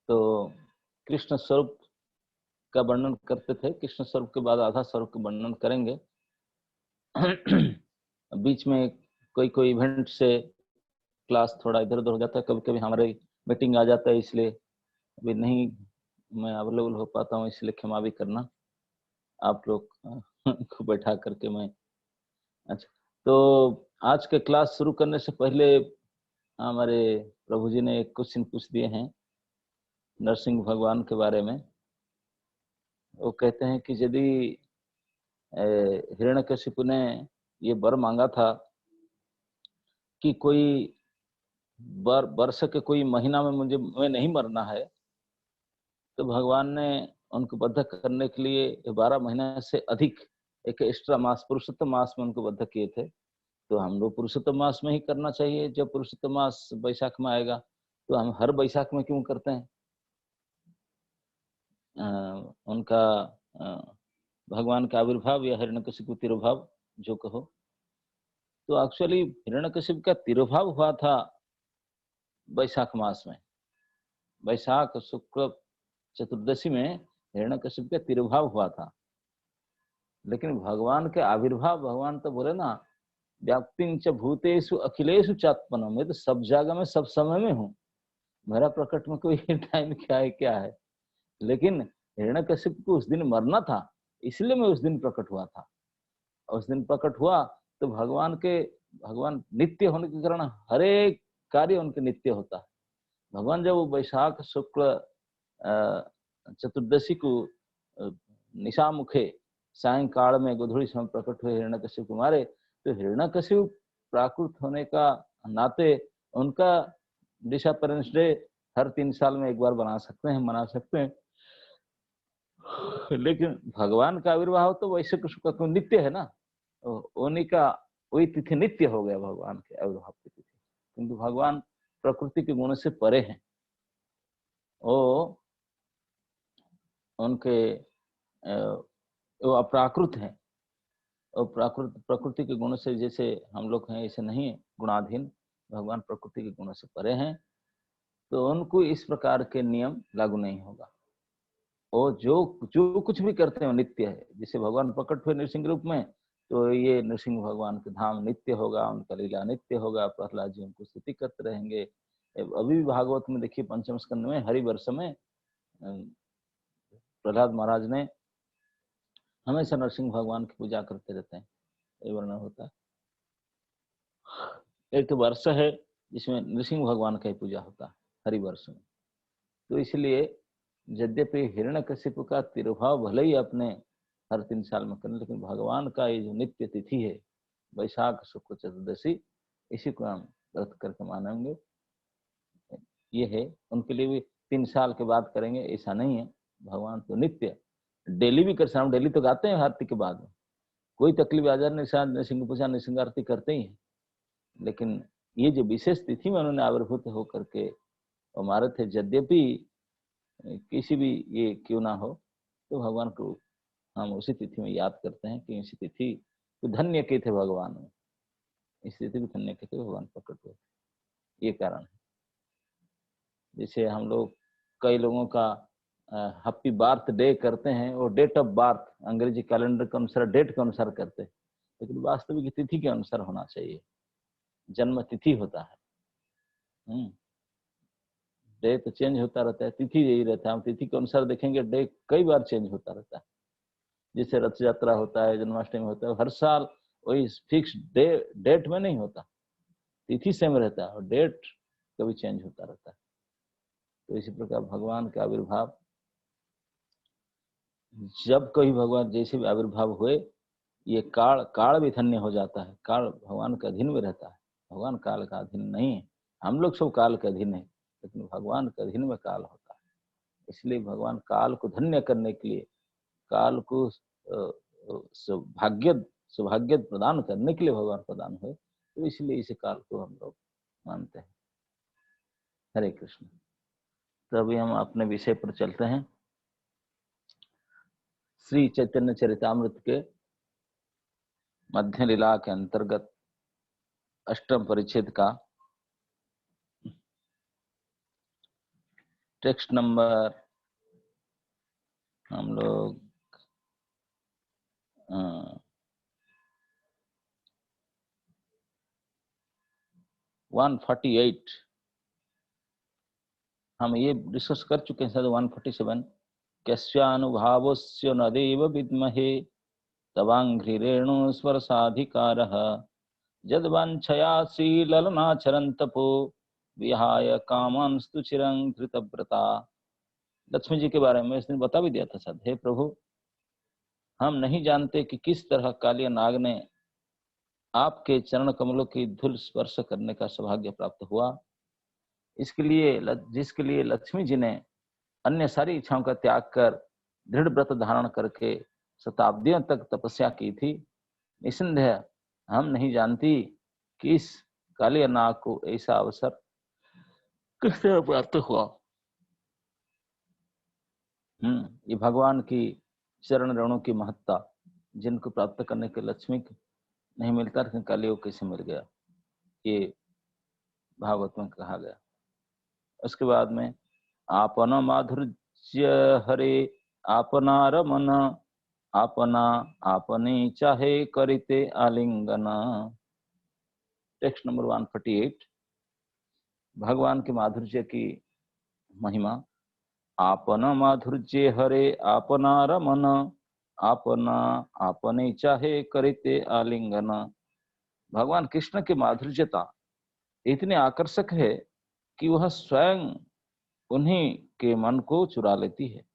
तो कृष्ण स्वरूप का वर्णन करते थे। कृष्ण स्वरूप के बाद आधा स्वरूप का वर्णन करेंगे। बीच में कोई कोई इवेंट से क्लास थोड़ा इधर उधर हो जाता है, कभी कभी हमारे मीटिंग आ जाता है, इसलिए अभी नहीं मैं अवेलेबल हो पाता हूँ, इसलिए क्षमा भी करना आप लोग को बैठा करके मैं। अच्छा, तो आज के क्लास शुरू करने से पहले हमारे प्रभु जी ने एक क्वेश्चन पूछ दिए हैं नरसिंह भगवान के बारे में। वो कहते हैं कि यदि हिरण्यकशिपु ने ये वर मांगा था कि कोई वर्ष के कोई महीना में मैं नहीं मरना है, तो भगवान ने उनको बद्ध करने के लिए 12 महीना से अधिक एक एक्स्ट्रा मास पुरुषोत्तम मास में उनको बद्ध किए थे। तो हम लोग पुरुषोत्तम मास में ही करना चाहिए। जब पुरुषोत्तम मास बैसाख में आएगा तो हम हर बैसाख में क्यों करते हैं? उनका भगवान का आविर्भाव या हिरण्यकशिपु तिरुभाव जो कहो, तो एक्चुअली हिरण्यकशिपु का तिरुभाव हुआ था बैसाख मास में। बैसाख शुक्ल चतुर्दशी में हिरण्यकशिपु का तिरुभाव हुआ था। लेकिन भगवान के आविर्भाव, भगवान तो बोले ना, व्याप्तिं च भूतेषु अखिलेषु चात्मनम, मैं तो सब जगह में सब समय में हूँ, मेरा प्रकट में कोई टाइम क्या है। लेकिन हिरण्यकशिपु को उस दिन मरना था, इसलिए मैं उस दिन प्रकट हुआ था। उस दिन प्रकट हुआ तो भगवान नित्य होने के कारण हर एक कार्य उनके नित्य होता है। भगवान जब वो बैसाख शुक्ल चतुर्दशी को निशामुखे सायंकाल में गोधूली समय प्रकट हुए हिरण्यकशिपु को मारे, तो हिरण्यकशिपु प्राकृत होने का नाते उनका डिसअपीयरेंस डे हर 3 साल में एक बार मना सकते हैं। लेकिन भगवान का आविर्भाव तो वैसे कृष्ण का नित्य है ना, उन्हीं का वही तिथि नित्य हो गया भगवान के आविर्भाव की तिथि। किंतु भगवान प्रकृति के गुण से परे हैं। वो उनके वो अप्राकृत हैं। और प्रकृति के गुण से जैसे हम लोग हैं ऐसे नहीं है गुणाधीन, भगवान प्रकृति के गुणों से परे हैं, तो उनको इस प्रकार के नियम लागू नहीं होगा। और जो कुछ भी करते हैं नित्य है। जैसे भगवान प्रकट हुए नृसिंह रूप में, तो ये नृसिंह भगवान के धाम नित्य होगा, उनका लीला नित्य होगा, प्रहलाद जी उनको स्तुति करते रहेंगे। अभी भी भागवत में देखिए पंचम स्कंद में हरिवर्ष में प्रहलाद महाराज ने हमेशा नरसिंह भगवान की पूजा करते रहते हैं, ये वर्णन होता है। एक वर्ष है जिसमें नृसिंह भगवान का ही पूजा होता है हरिवर्ष में। तो इसलिए यद्यपि हिरण्यकशिपु का तिरुभाव भले ही अपने हर 3 साल में करें, लेकिन भगवान का ये जो नित्य तिथि है वैशाख शुक्ल चतुर्दशी, इसी को हम व्रत करके मानेंगे। ये है, उनके लिए भी 3 साल के बाद करेंगे ऐसा नहीं है। भगवान तो नित्य डेली भी कर सकते, हम डेली तो गाते हैं आरती के बाद में, कोई तकलीफ आ जाए नृसिंह पूजा नृसिंह आरती करते ही है। लेकिन ये जो विशेष तिथि में उन्होंने आविर्भूत होकर के हमारे थे, यद्यपि किसी भी ये क्यों ना हो, तो भगवान को हम उसी तिथि में याद करते हैं कि इसी तिथि तो धन्य के थे भगवान में, इस तिथि भी धन्य के थे भगवान प्रकट हुए, ये कारण है। जैसे हम लोग कई लोगों का हैप्पी बर्थ डे करते हैं, और डेट ऑफ बर्थ अंग्रेजी कैलेंडर के अनुसार डेट के अनुसार करते हैं, लेकिन वास्तविक तिथि के अनुसार होना चाहिए। जन्म तिथि होता है, डे तो चेंज होता रहता है, तिथि यही रहता है। हम तिथि के अनुसार देखेंगे, डे कई बार चेंज होता रहता है। जैसे रथ यात्रा होता है, जन्माष्टमी होता है, हर साल वही फिक्स डेट में नहीं होता, तिथि सेम रहता है और डेट कभी चेंज होता रहता है। तो इसी प्रकार भगवान का आविर्भाव, जब कभी भगवान जैसे भी आविर्भाव हुए, ये काल भी धन्य हो जाता है। काल भगवान के अधीन में रहता है, भगवान काल का अधीन नहीं है। हम लोग सब काल के अधीन है, लेकिन भगवान के अधीन में काल होता है। इसलिए भगवान काल को धन्य करने के लिए, काल को सौभाग्य प्रदान करने के लिए भगवान प्रदान हुए, तो इसलिए इस काल को हम लोग मानते हैं। हरे कृष्ण। तो अभी हम अपने विषय पर चलते हैं। श्री चैतन्य चरितामृत के मध्य लीला के अंतर्गत अष्टम परिच्छेद का टेक्स्ट नंबर हम लोग 148 हम ये डिस्कस कर चुके हैं। 147 कस्यानुभावस्य न देव विद्महे तवांघ्रिरेणु स्वर साधिकारः यद्वांछया श्रीललनाचरन् तपो विहाय कामांस्तु चिरं धृतव्रता। लक्ष्मी जी के बारे में इसने बता भी दिया था शायद। हे प्रभु, हम नहीं जानते कि किस तरह कालिया नाग ने आपके चरण कमलों की धूल स्पर्श करने का सौभाग्य प्राप्त हुआ। इसके लिए जिसके लिए लक्ष्मी जी ने अन्य सारी इच्छाओं का त्याग कर दृढ़ व्रत धारण करके शताब्दियों तक तपस्या की थी, निसंदेह हम नहीं जानती कि इस कालिया नाग को ऐसा अवसर किस तरह प्राप्त हुआ। ये भगवान की चरण रेणु की महत्ता, जिनको प्राप्त करने के लक्ष्मी नहीं मिलता, लेकिन कालिया को कैसे मिल गया, ये भागवत में कहा गया। उसके बाद में आपन माधुर्य हरे आपना रमन आपना आपने चाहे करिते आलिंगन। टेक्स्ट नंबर 148 भगवान के माधुर्य की महिमा। आपन माधुर्य हरे आपना रमन आपना आपने चाहे करिते आलिंगन। भगवान कृष्ण की माधुर्यता इतनी आकर्षक है कि वह स्वयं उन्हीं के मन को चुरा लेती है।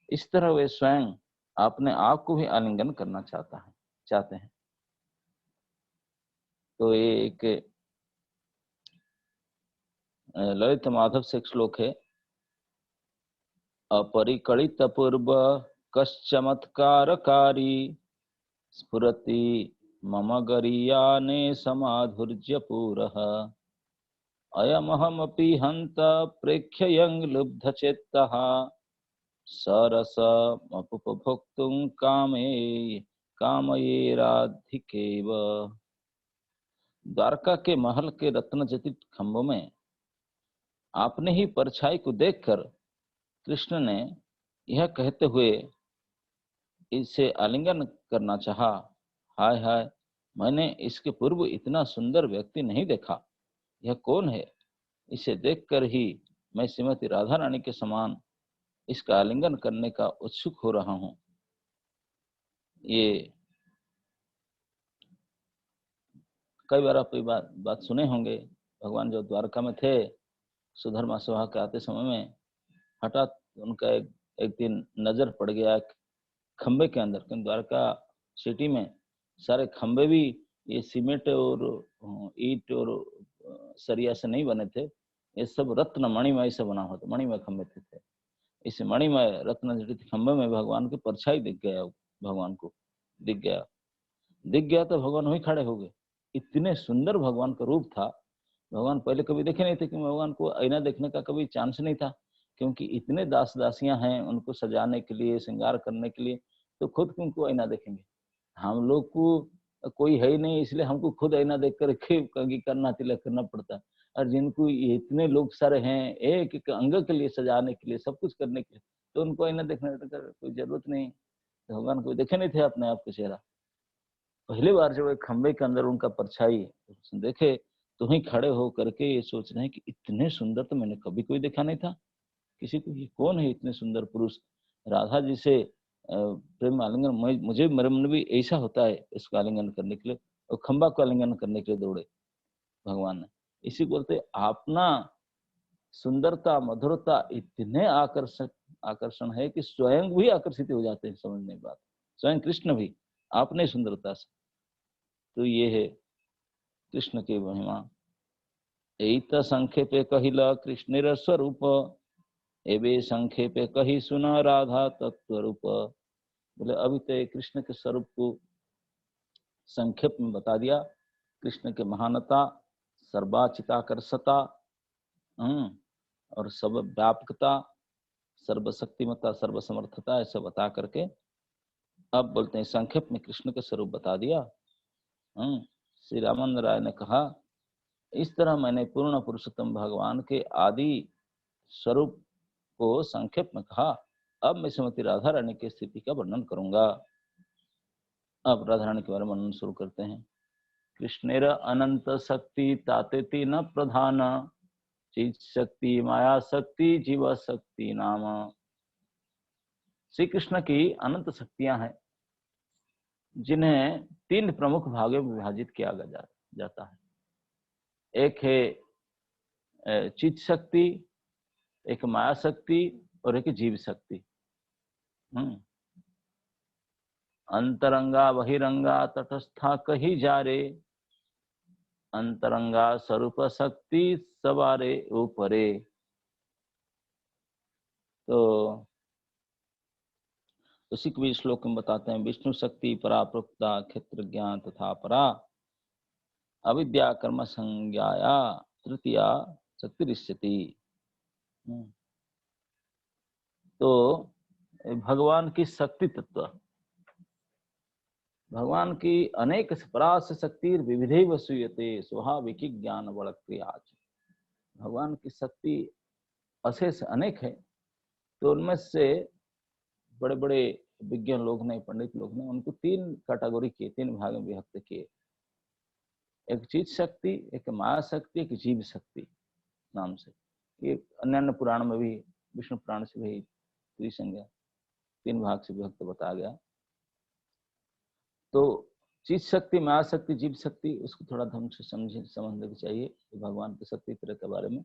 इस तरह वे स्वयं अपने आप को भी आलिंगन करना चाहते हैं। तो ये एक ललित माधव से एक श्लोक है। अपरिकलित पूर्व कश्चमत्कारकारी स्फुरति मम गरीयाने समाधुर्य पूरः अयमहमपि हन्त प्रेक्ष्ययं लुब्धचेत्तः सरसमपुपभोक्तुं कामयेराधिकेव। द्वारका के महल के रत्न जटित खंभों में आपने ही परछाई को देखकर कृष्ण ने यह कहते हुए इसे आलिंगन करना चाहा, हाय हाय, मैंने इसके पूर्व इतना सुंदर व्यक्ति नहीं देखा। यह कौन है? इसे देखकर ही मैं श्रीमती राधा रानी के समान इसका आलिंगन करने का उत्सुक हो रहा हूं। ये कई बार आप बात सुने होंगे। भगवान जो द्वारका में थे, सुधर्मा सभा के आते समय में हठात उनका एक दिन नजर पड़ गया खंबे के अंदर। क्योंकि द्वारका सिटी में सारे खंबे भी ये सीमेंट और ईट और सरिया से नहीं बने थे, ये सब रत्न मणिमय से बना हुआ था, मणिमय खंबे थे। इस मणिमय रत्न जड़ित खंबे में भगवान की परछाई दिख गया। भगवान को दिख गया तो भगवान वहीं खड़े हो गए। इतने सुंदर भगवान का रूप था। भगवान पहले कभी देखे नहीं थे, कि भगवान को आईना देखने का कभी चांस नहीं था, क्योंकि इतने दास दासियां हैं उनको सजाने के लिए, श्रृंगार करने के लिए, तो खुद उनको आईना देखेंगे। हम लोग को कोई है ही नहीं, इसलिए हमको खुद आईना देख कर करना तिलक करना पड़ता है। और जिनको इतने लोग सारे हैं, एक एक अंग के लिए सजाने के लिए, सब कुछ करने के लिए, तो उनको आईना देखने की कोई जरूरत नहीं। भगवान को देखे नहीं थे अपने आप का चेहरा। पहली बार जब एक खंबे के अंदर उनका परछाई देखे, तो वहीं खड़े हो करके ये सोच रहे हैं कि इतने सुंदर तो मैंने कभी कोई देखा नहीं था किसी को। ये कौन है इतने सुंदर पुरुष? राधा जी से प्रेम आलिंगन, मुझे मेरे मन भी ऐसा होता है इसको आलिंगन करने के लिए, और खंबा को आलिंगन करने के लिए दौड़े भगवान ने। इसी बोलते अपना सुंदरता, मधुरता इतने आकर्षण है कि स्वयं भी आकर्षित हो जाते हैं। समझने की बात, स्वयं कृष्ण भी अपने सुंदरता से। तो ये है कृष्ण की महिमा। एत संक्षेपे कहिला कृष्ण स्वरूप, एवे संक्षेपे कही सुना राधा तत्व रूप। बोले अभी तो कृष्ण के स्वरूप को संक्षेप में बता दिया। कृष्ण के महानता, सर्वाचिताकर्षता, और सब व्यापकता, सर्वशक्तिमता, सर्वसमर्थता, ऐसे बता करके अब बोलते हैं संक्षेप में कृष्ण के स्वरूप बता दिया। श्री रामानंद राय ने कहा, इस तरह मैंने पूर्ण पुरुषोत्तम भगवान के आदि स्वरूप को संक्षेप में कहा। अब मैं श्रीमती राधा रानी की स्थिति का वर्णन करूंगा। अब राधा रानी के बारे में वर्णन शुरू करते हैं। कृष्णेर अनंत शक्ति तातेति न प्रधान, चित शक्ति माया शक्ति जीव शक्ति नाम। श्री कृष्ण की अनंत शक्तियां हैं जिन्हें 3 प्रमुख भागों में विभाजित किया जाता है। एक है चित शक्ति, एक माया शक्ति और एक जीव शक्ति। अंतरंगा बहिरंगा तटस्था कही जा रे, अंतरंगा स्वरूप शक्ति सवारे ऊपरे। तो उसी को भी श्लोक में बताते हैं। विष्णु शक्ति परा प्रोक्ता क्षेत्र ज्ञान तथा परा, अविद्या कर्म संज्ञाया तृतीया शक्ति रिष्यति। तो भगवान की शक्ति तत्व, भगवान की अनेक परास शक्ति विविधे वसूयते स्वाभाविकी ज्ञान बल क्रियाच। भगवान की शक्ति अशेष अनेक है। तो उनमें से बड़े बड़े विज्ञान लोग ने, पंडित लोग ने उनको 3 कैटेगरी किए, 3 भागों में विभक्त किए। एक चित शक्ति, एक माया शक्ति, एक जीव शक्ति नाम से। ये अन्य पुराण में भी, विष्णु पुराण से भी त्रिसंज्ञा 3 भाग से विभक्त बताया गया। तो चित शक्ति, माया शक्ति, जीव शक्ति, उसको थोड़ा ढंग से समझने की चाहिए भगवान की शक्ति तरह के बारे में।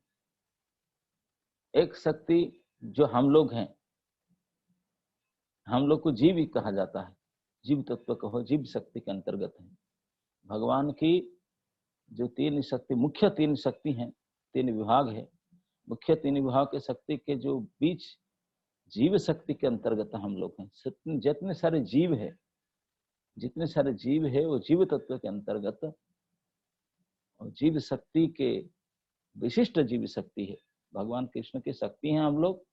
एक शक्ति जो हम लोग हैं, हम लोग को जीव ही कहा जाता है, जीव तत्व कहो, जीव शक्ति के अंतर्गत है। भगवान की जो 3 शक्ति, मुख्य 3 शक्ति हैं, 3 विभाग है, मुख्य 3 विभाग के शक्ति के जो बीच जीव शक्ति के अंतर्गत हम लोग हैं। जितने सारे जीव है, जितने सारे जीव है वो जीव तत्व के अंतर्गत, और जीव शक्ति के विशिष्ट जीव शक्ति है। भगवान कृष्ण की शक्ति है, हम लोग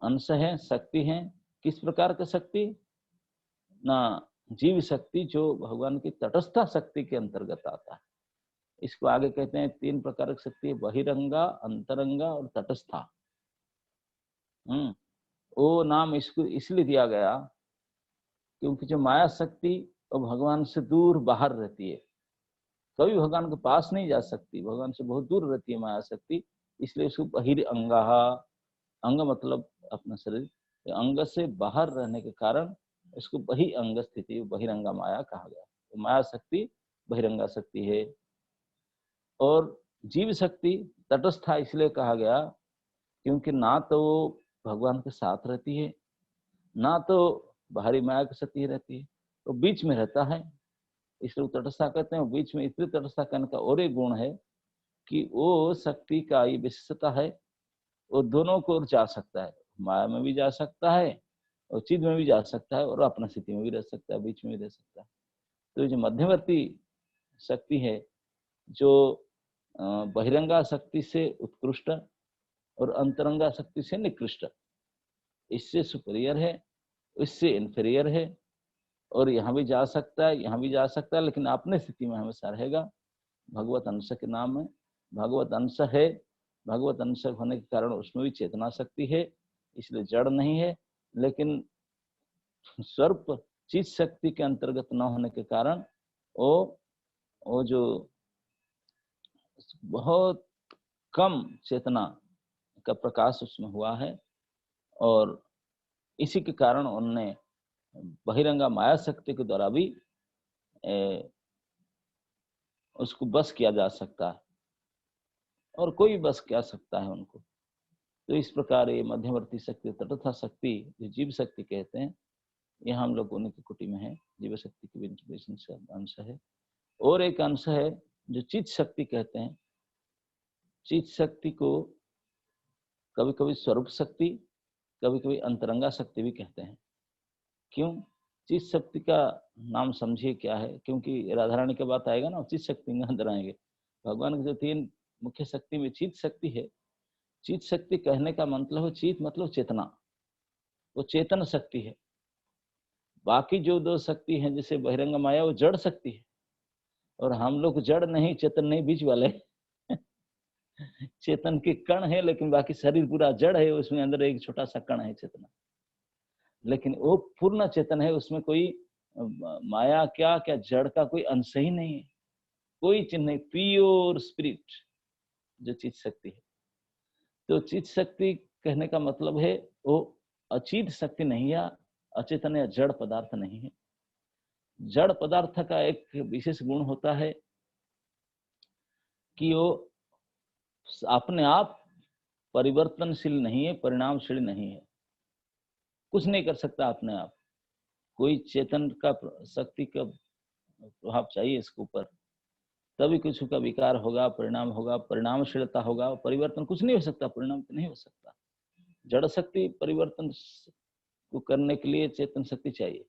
अंश है, शक्ति है। किस प्रकार की शक्ति ना? जीव शक्ति जो भगवान की तटस्था शक्ति के अंतर्गत आता है। इसको आगे कहते हैं 3 प्रकार की शक्ति, बहिरंगा, अंतरंगा और तटस्था। वो नाम इसको इसलिए दिया गया क्योंकि जो माया शक्ति वो भगवान से दूर बाहर रहती है, कभी भगवान के पास नहीं जा सकती, भगवान से बहुत दूर रहती है माया शक्ति। इसलिए उसको बहिरंगा, अंग मतलब अपना शरीर, अंग से बाहर रहने के कारण इसको बहि अंग स्थिति, बहिरंगा माया कहा गया। तो माया शक्ति बहिरंगा शक्ति है। और जीव शक्ति तटस्था इसलिए कहा गया क्योंकि ना तो वो भगवान के साथ रहती है, ना तो बाहरी माया की शक्ति रहती है, तो बीच में रहता है, इसलिए तटस्था कहते हैं। बीच में इसलिए तटस्था कहने का और एक गुण है कि वो शक्ति का ये विशेषता है, वो दोनों को ओर जा सकता है, माया में भी जा सकता है और चिद में भी जा सकता है और अपना स्थिति में भी रह सकता है, बीच में भी रह सकता है। तो जो मध्यवर्ती शक्ति है, जो बहिरंगा शक्ति से उत्कृष्ट और अंतरंगा शक्ति से निकृष्ट, इससे सुपीरियर है, इससे इंफीरियर है, और यहाँ भी जा सकता है, यहाँ भी जा सकता है, लेकिन अपने स्थिति में हमेशा रहेगा। भगवत अंश के नाम में भगवत अंश है, भगवत अंश होने के कारण उसमें भी चेतना शक्ति है, इसलिए जड़ नहीं है। लेकिन स्वरूप चित शक्ति के अंतर्गत न होने के कारण वो जो बहुत कम चेतना का प्रकाश उसमें हुआ है, और इसी के कारण उन्होंने बहिरंगा माया शक्ति के द्वारा भी उसको बस किया जा सकता है, और कोई बस किया सकता है उनको। तो इस प्रकार ये मध्यवर्ती शक्ति, तटस्था शक्ति, जो जीव शक्ति कहते हैं, यह हम लोग उन्हीं की कुटी में है, जीव शक्ति के अंश है। और एक अंश है जो चित शक्ति कहते हैं। चित शक्ति को कभी कभी स्वरूप शक्ति, कभी कभी अंतरंगा शक्ति भी कहते हैं। क्यों? चित शक्ति का नाम समझिए क्या है, क्योंकि राधा रानी के बात आएगा ना, चित शक्ति में अंदर आएंगे। भगवान की जो 3 मुख्य शक्ति में चित शक्ति है। चित शक्ति कहने का मतलब है, चित मतलब चेतना, वो चेतन शक्ति है। बाकी जो 2 शक्ति है जैसे बहिरंग माया, वो जड़ शक्ति है, और हम लोग जड़ नहीं, चेतन नहीं, बीच वाले चेतन के कण है, लेकिन बाकी शरीर पूरा जड़ है, उसमें अंदर एक छोटा सा कण है चेतना। लेकिन वो पूर्ण चेतन है, उसमें कोई माया क्या क्या जड़ का कोई अंश ही नहीं है, कोई चिन्ह नहीं, प्योर स्पिरिट जो चित शक्ति है। तो चित शक्ति कहने का मतलब है वो अचित शक्ति नहीं है, अचेतन या जड़ पदार्थ नहीं है। जड़ पदार्थ का एक विशेष गुण होता है कि वो अपने आप परिवर्तनशील नहीं है, परिणामशील नहीं है, कुछ नहीं कर सकता अपने आप। कोई चेतन का शक्ति का प्रभाव चाहिए इसके ऊपर, तभी कुछ का विकार होगा, परिणाम होगा, परिणामशीलता होगा। परिवर्तन कुछ नहीं हो सकता, परिणाम तो नहीं हो सकता। जड़ शक्ति परिवर्तन को करने के लिए चेतन शक्ति चाहिए।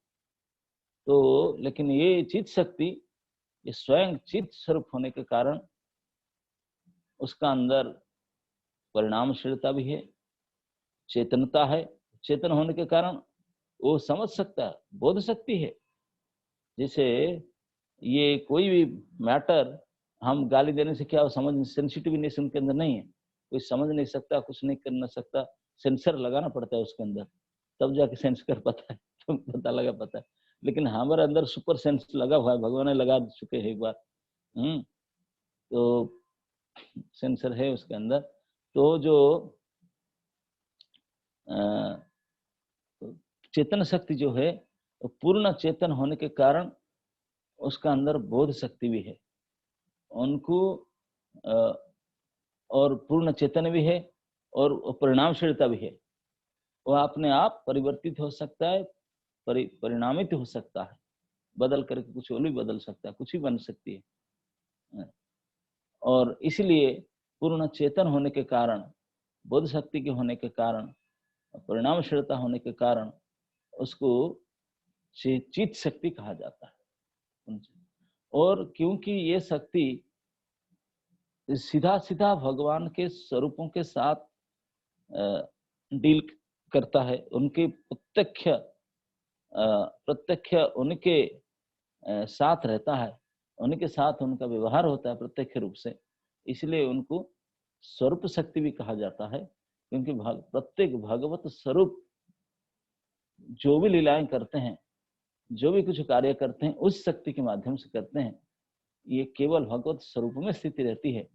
तो लेकिन ये चित शक्ति, ये स्वयं चित स्वरूप होने के कारण उसका अंदर परिणामशीलता भी है, चेतनता है। चेतन होने के कारण वो समझ सकता है, बोध शक्ति है। जैसे ये कोई भी मैटर हम गाली देने से क्या वो समझ, सेंसिटिवनेस उनके अंदर नहीं है, कोई समझ नहीं सकता, कुछ नहीं कर ना सकता। सेंसर लगाना पड़ता है उसके अंदर, तब जाके सेंस कर पाता है, तो पता लगा पाता है। लेकिन हमारे अंदर सुपर सेंस लगा हुआ है, भगवान ने लगा चुके हैं एक बार। तो सेंसर है उसके अंदर। तो जो चेतन शक्ति जो है, पूर्ण चेतन होने के कारण उसका अंदर बोध शक्ति भी है उनको, और पूर्ण चेतन भी है, और परिणामशीलता भी है। वह अपने आप परिवर्तित हो सकता है, परिणामित हो सकता है, बदल करके कुछ और भी बदल सकता है, कुछ ही बन सकती है। और इसलिए पूर्ण चेतन होने के कारण, बोध शक्ति के होने के कारण, परिणामशीलता होने के कारण उसको चित शक्ति कहा जाता है। और क्योंकि ये शक्ति सीधा सीधा भगवान के स्वरूपों के साथ डील करता है, उनके प्रत्यक्ष उनके साथ रहता है, उनके साथ उनका व्यवहार होता है प्रत्यक्ष रूप से, इसलिए उनको स्वरूप शक्ति भी कहा जाता है। क्योंकि प्रत्येक भगवत स्वरूप जो भी लीलाएं करते हैं, जो भी कुछ कार्य करते हैं, उस शक्ति के माध्यम से करते हैं। ये केवल भगवत स्वरूप में स्थिति रहती है,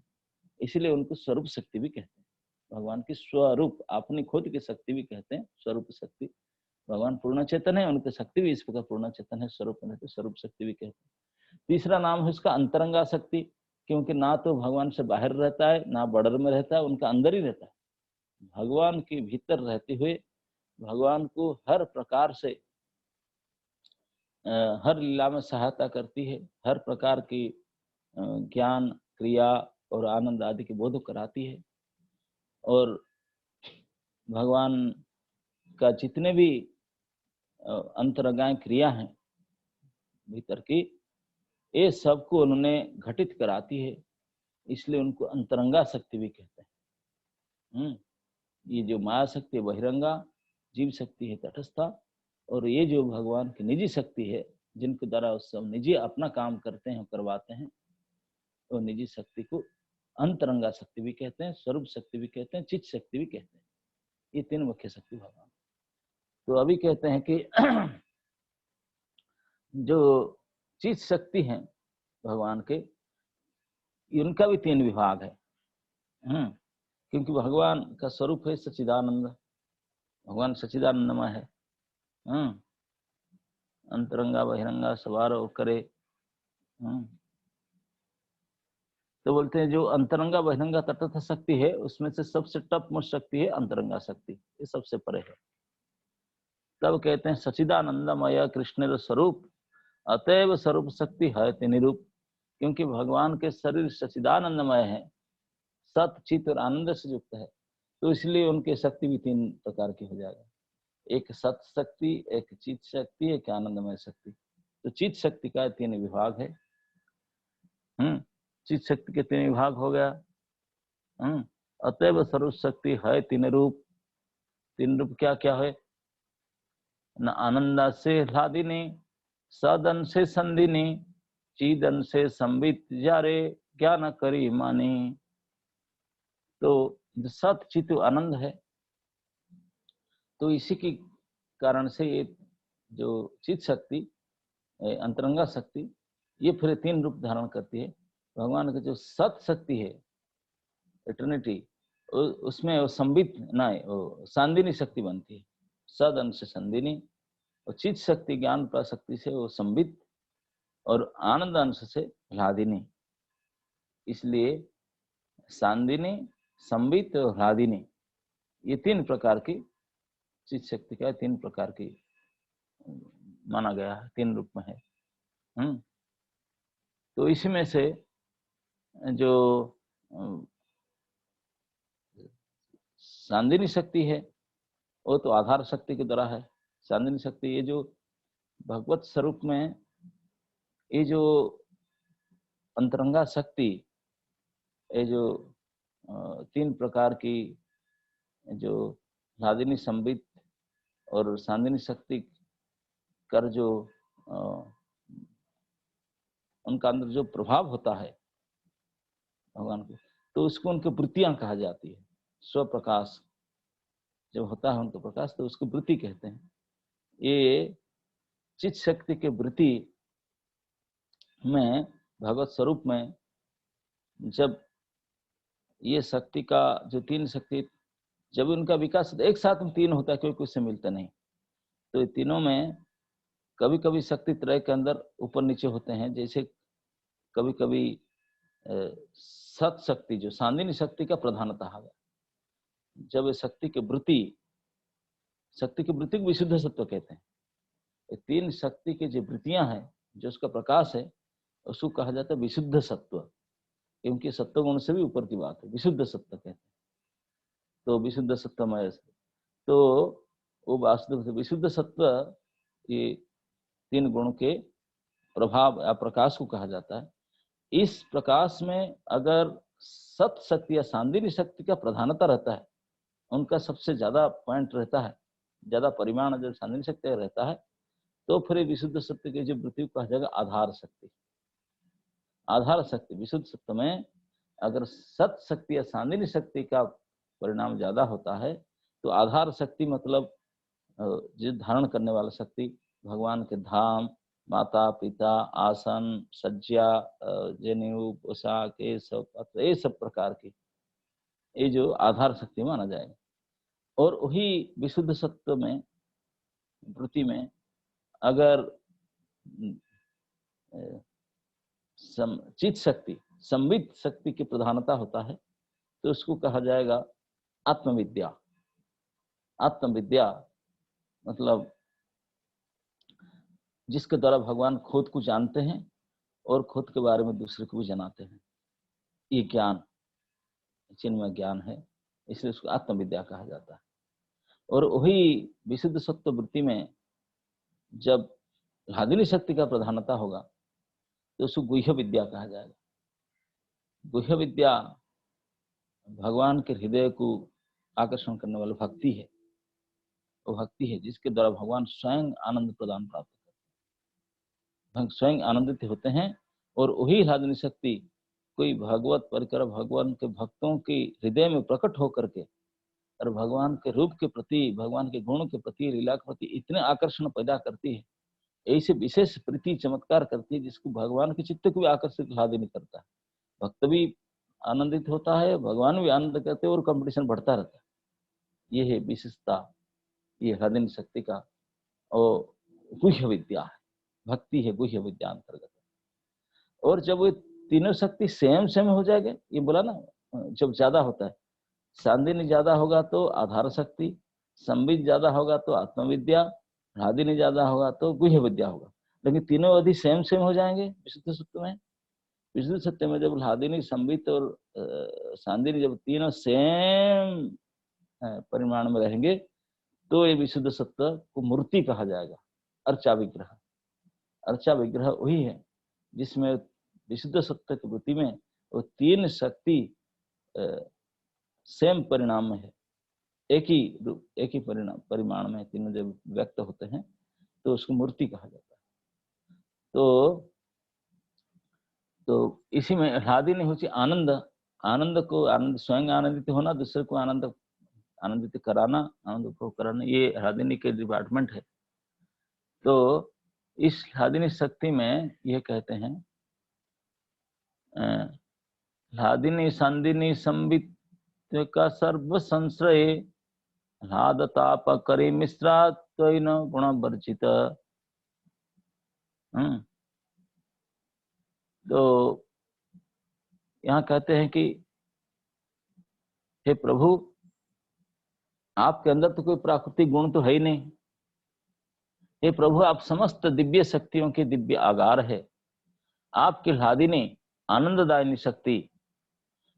इसलिए उनको स्वरूप शक्ति भी कहते हैं। भगवान की स्वरूप, अपनी खुद की शक्ति भी कहते हैं स्वरूप शक्ति। भगवान पूर्ण चेतन है, उनकी शक्ति भी इस प्रकार पूर्ण चेतन है, स्वरूप में स्वरूप शक्ति भी कहते हैं। तीसरा नाम है उसका अंतरंगा शक्ति, क्योंकि ना तो भगवान से बाहर रहता है, ना बॉर्डर में रहता है, उनका अंदर ही रहता है। भगवान के भीतर रहते हुए भगवान को हर प्रकार से हर लीला में सहायता करती है, हर प्रकार की ज्ञान, क्रिया और आनंद आदि के बोध कराती है। और भगवान का जितने भी अंतरंगाएं क्रिया हैं भीतर की, ये सबको उन्होंने घटित कराती है, इसलिए उनको अंतरंगा शक्ति भी कहते हैं। ये जो माया शक्ति है बहिरंगा, जीव शक्ति है तटस्था, और ये जो भगवान की निजी शक्ति है, जिनके द्वारा सब निजी अपना काम करते हैं, करवाते हैं, तो निजी शक्ति को अंतरंगा शक्ति भी कहते हैं, स्वरूप शक्ति भी कहते हैं, चित शक्ति भी कहते हैं। ये तीन मुख्य शक्ति भगवान। तो अभी कहते हैं कि जो चित शक्ति है भगवान के, इनका भी तीन विभाग है। क्योंकि भगवान का स्वरूप है सच्चिदानंद, भगवान सच्चिदानंदमय है। अंतरंगा बहिरंगा सवार करे। तो बोलते हैं जो अंतरंगा बहिरंगा तटस्थ शक्ति है, उसमें से सबसे टॉप मोस्ट शक्ति है अंतरंगा शक्ति, ये सबसे परे है। तब कहते हैं सच्चिदानंदमय कृष्ण स्वरूप, अतएव स्वरूप शक्ति है निरूप। क्योंकि भगवान के शरीर सच्चिदानंदमय है, सत चित और आनंद से युक्त है, तो इसलिए उनकी शक्ति भी तीन प्रकार की हो जाएगा। एक सत शक्ति, एक चित शक्ति, एक आनंदमय शक्ति। तो चित शक्ति का तीन विभाग है। चित शक्ति के तीन विभाग हो गया। अतएव स्वरूप शक्ति है तीन रूप। तीन रूप क्या क्या है? न आनंद से ह्लादिनी, सदन से संदिनी, चीदन से संबित जारे, ज्ञान करी मानी। तो जो सत चित आनंद है, तो इसी के कारण से ये जो चित शक्ति, अंतरंगा शक्ति, ये फिर 3 रूप धारण करती है। भगवान की जो सत शक्ति है, इटर्निटी, उसमें वो संबित ना वो सांदिनी शक्ति बनती है, सद अंश संदिनी, और चित शक्ति ज्ञान प्रशक्ति से वो संबित, और आनंद अंश से ह्लादिनी। इसलिए सांदिनी, संबित और ह्लादिनी, ये 3 प्रकार की चित शक्ति का 3 प्रकार की माना गया है, 3 रूप में है। तो इसमें से जो सांदिनी शक्ति है वो तो आधार शक्ति के द्वारा है। सांदिनी शक्ति ये जो भगवत स्वरूप में ये जो अंतरंगा शक्ति, ये जो 3 प्रकार की जो ह्लादिनी, संबित और सांदिनी शक्ति कर जो उनका अंदर जो प्रभाव होता है भगवान को, तो उसको उनकी वृत्तियां कहा जाती है। स्वप्रकाश जब होता है उनका प्रकाश, तो उसको वृत्ति कहते हैं। ये चित शक्ति के वृत्ति में, भगवत स्वरूप में, जब ये शक्ति का जो 3 शक्ति, जब उनका विकास एक साथ में 3 होता है, कोई कुछ से मिलता नहीं, तो ये तीनों में कभी कभी शक्ति त्रय के अंदर ऊपर नीचे होते हैं। जैसे कभी कभी सत शक्ति जो सांदिनी शक्ति का प्रधानता है, जब ये शक्ति की वृत्ति को विशुद्ध सत्व कहते हैं। ये 3 शक्ति की जो वृत्तियां हैं, जो उसका प्रकाश है, उसको कहा जाता है विशुद्ध सत्व, क्योंकि सत्व गुण से भी ऊपर की बात है, विशुद्ध सत्व कहते हैं। तो विशुद्ध सत्वमय, तो वो वास्तव से विशुद्ध सत्व, ये 3 गुण के प्रभाव या प्रकाश को कहा जाता है। इस प्रकाश में अगर सत शक्ति या सांदिनी शक्ति का प्रधानता रहता है, उनका सबसे ज्यादा पॉइंट रहता है, ज्यादा परिमाण जब सांदिनी शक्ति का रहता है, तो फिर विशुद्ध सत्य की जो वृत्ति को कहा जाएगा आधार शक्ति। आधार शक्ति विशुद्ध सत्य में अगर सत शक्ति या सांदिनी शक्ति का परिणाम ज्यादा होता है, तो आधार शक्ति मतलब जो धारण करने वाला शक्ति, भगवान के धाम, माता पिता, आसन, सज्जा, जनेऊ, पोशाक, ये सब प्रकार की, ये जो आधार शक्ति माना जाएगा। और वही विशुद्ध सत्व में, वृत्ति में अगर चित शक्ति, संबित शक्ति की प्रधानता होता है, तो उसको कहा जाएगा आत्मविद्या। आत्मविद्या मतलब जिसके द्वारा भगवान खुद को जानते हैं और खुद के बारे में दूसरे को भी जनाते हैं। ये ज्ञान चिन्मय ज्ञान है, इसलिए उसको आत्मविद्या कहा जाता है। और वही विशुद्ध सत्व वृत्ति में जब ह्लादिनी शक्ति का प्रधानता होगा, तो उसको गुह्य विद्या कहा जाएगा। गुह्य विद्या भगवान के हृदय को आकर्षण करने वाली भक्ति है। वो भक्ति है जिसके द्वारा भगवान स्वयं आनंद प्रदान प्राप्त करते हैं, स्वयं आनंदित होते हैं। और वही ह्लादिनी शक्ति कोई भगवत परिकर भगवान के भक्तों के हृदय में प्रकट होकर के और भगवान के रूप के प्रति, भगवान के गुण के प्रति, लीला के प्रति इतने आकर्षण पैदा करती है, ऐसे विशेष प्रीति चमत्कार करती है, जिसको भगवान के चित्त को भी आकर्षित ह्लादिनी करता है। भक्त भी आनंदित होता है, भगवान भी आनंद करते हैं, और कंपटीशन बढ़ता रहता है। ये है विशेषता, ये ह्लादिनी शक्ति का। और गुह्य विद्या है, भक्ति है गुह्य विद्या अंतर्गत। और जब वो तीनों शक्ति सेम हो जाएगा, ये बोला ना, जब ज्यादा होता है, सांदिनी ज्यादा होगा तो आधार शक्ति, संबित ज्यादा होगा तो आत्मविद्या, ह्लादिनी ज्यादा होगा तो गुह्य विद्या होगा। लेकिन तीनों यदि सेम हो जाएंगे विशुद्ध सत्य में, विशुद्ध सत्य में जब ह्लादिनी, संबित और सांदिनी जब तीनों सेम परिमाण में रहेंगे, तो ये विशुद्ध सत्य को मूर्ति कहा जाएगा। अर्चा विग्रह, अर्चा विग्रह वही है जिसमें विशुद्ध सत्य की वृत्ति में वो 3 शक्ति सेम परिणाम में है, एक ही परिमाण में तीनों जब व्यक्त होते हैं, तो उसको मूर्ति कहा जाता है। तो इसी में ह्लादिनी होची आनंद, आनंद को आनंद स्वयं आनंदित होना, दूसरे को आनंदित कराना, आनंद को कराना, ये हृदय के डिपार्टमेंट है। तो इस हृदय शक्ति में ये कहते हैं ह्लादिनी संदिनी संबित का सर्व संश्रय ह्लादताप करे मिश्रा त्वयि न गुण वर्जित। तो यहाँ कहते हैं कि हे प्रभु, आपके अंदर तो कोई प्राकृतिक गुण तो है ही नहीं। हे प्रभु, आप समस्त दिव्य शक्तियों के दिव्य आगार है। आपकी ह्लादिनी आनंददायिनी शक्ति,